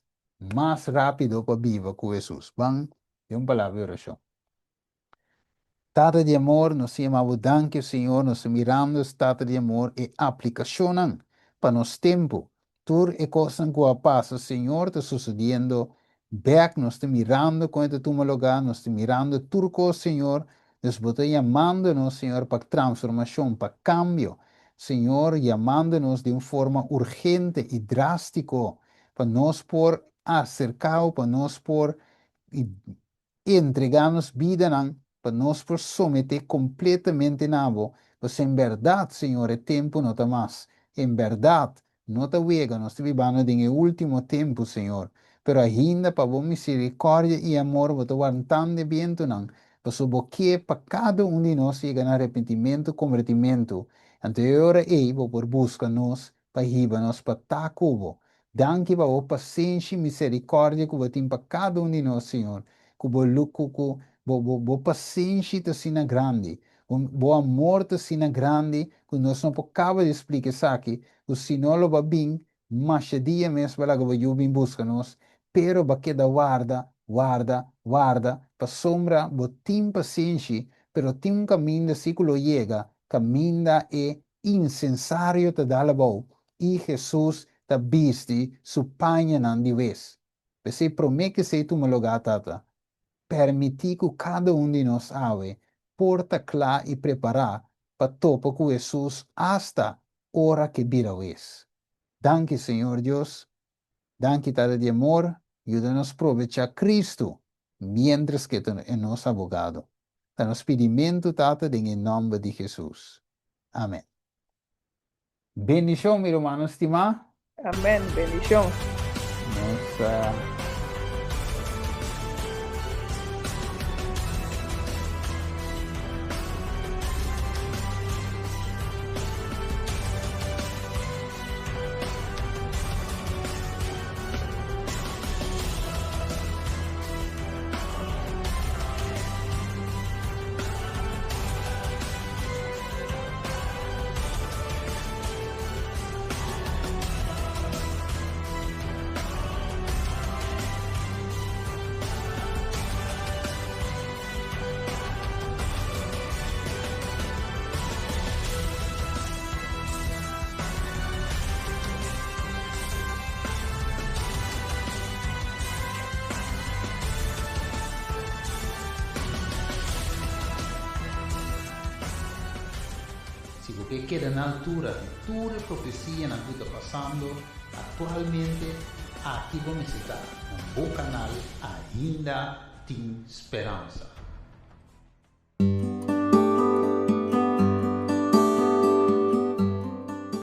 mais rápido para viver com Jesus. Bang, é uma palavra de oração. Tata de amor, nós chamamos danke Senhor, nós mirando tata de amor e aplicação para nos tempo. Tur e coisa que passa, Senhor, está sucedendo. Back, nós estamos mirando com este toma lugar, nós estamos mirando turco, Senhor, nós estamos chamando-nos, Senhor, para transformação, para cambio, Senhor, chamando-nos de uma forma urgente e drástica, para nós por acercar, para nós por entregar-nos vida, para nós por someter completamente nabo, pois em verdade, Senhor, é tempo não está mais, em verdade, não está vega, nós estamos vivendo no último tempo, Senhor, pero ainda para a misericórdia e amor, vou estar tão de viento, não. Para que para cada de nós chegar a arrependimento, convertimento. Então, agora vou por busca nós, para riba-nos, para tacubo. Danke para a paciência e misericórdia que vou ter para cada de nós, Senhor. Que vou luco, vou paciência está sendo grande. Vou amor está sendo grande, que nós não podemos explicar isso aqui. O Senhor lo va bem, mas dia mesmo para que vou bem busca nós. Pero ba queda guarda, para sombra, bo tim paciência, pero tim caminho de ciclo llega, caminho é incensário te dá la boa, e Jesus te viste su panha nan de vez. Você promete que sei tu me lugar, tata, permitir que cada de nós ave, porta clara e preparar, para topa com Jesus hasta hora que vira vez. Danke, Senhor Deus. Danke, Tata de amor, ayúdanos a aprovechar Cristo, mientras que é nosso abogado. Nos pedimento, Tata, em nome de Jesus. Amém. Bendição, meu irmão estimado. Amén, bendición. Nos profético que queda na altura de toda a profecia na que está passando atualmente. Aqui vamos estar no bom canal, ainda tem esperança.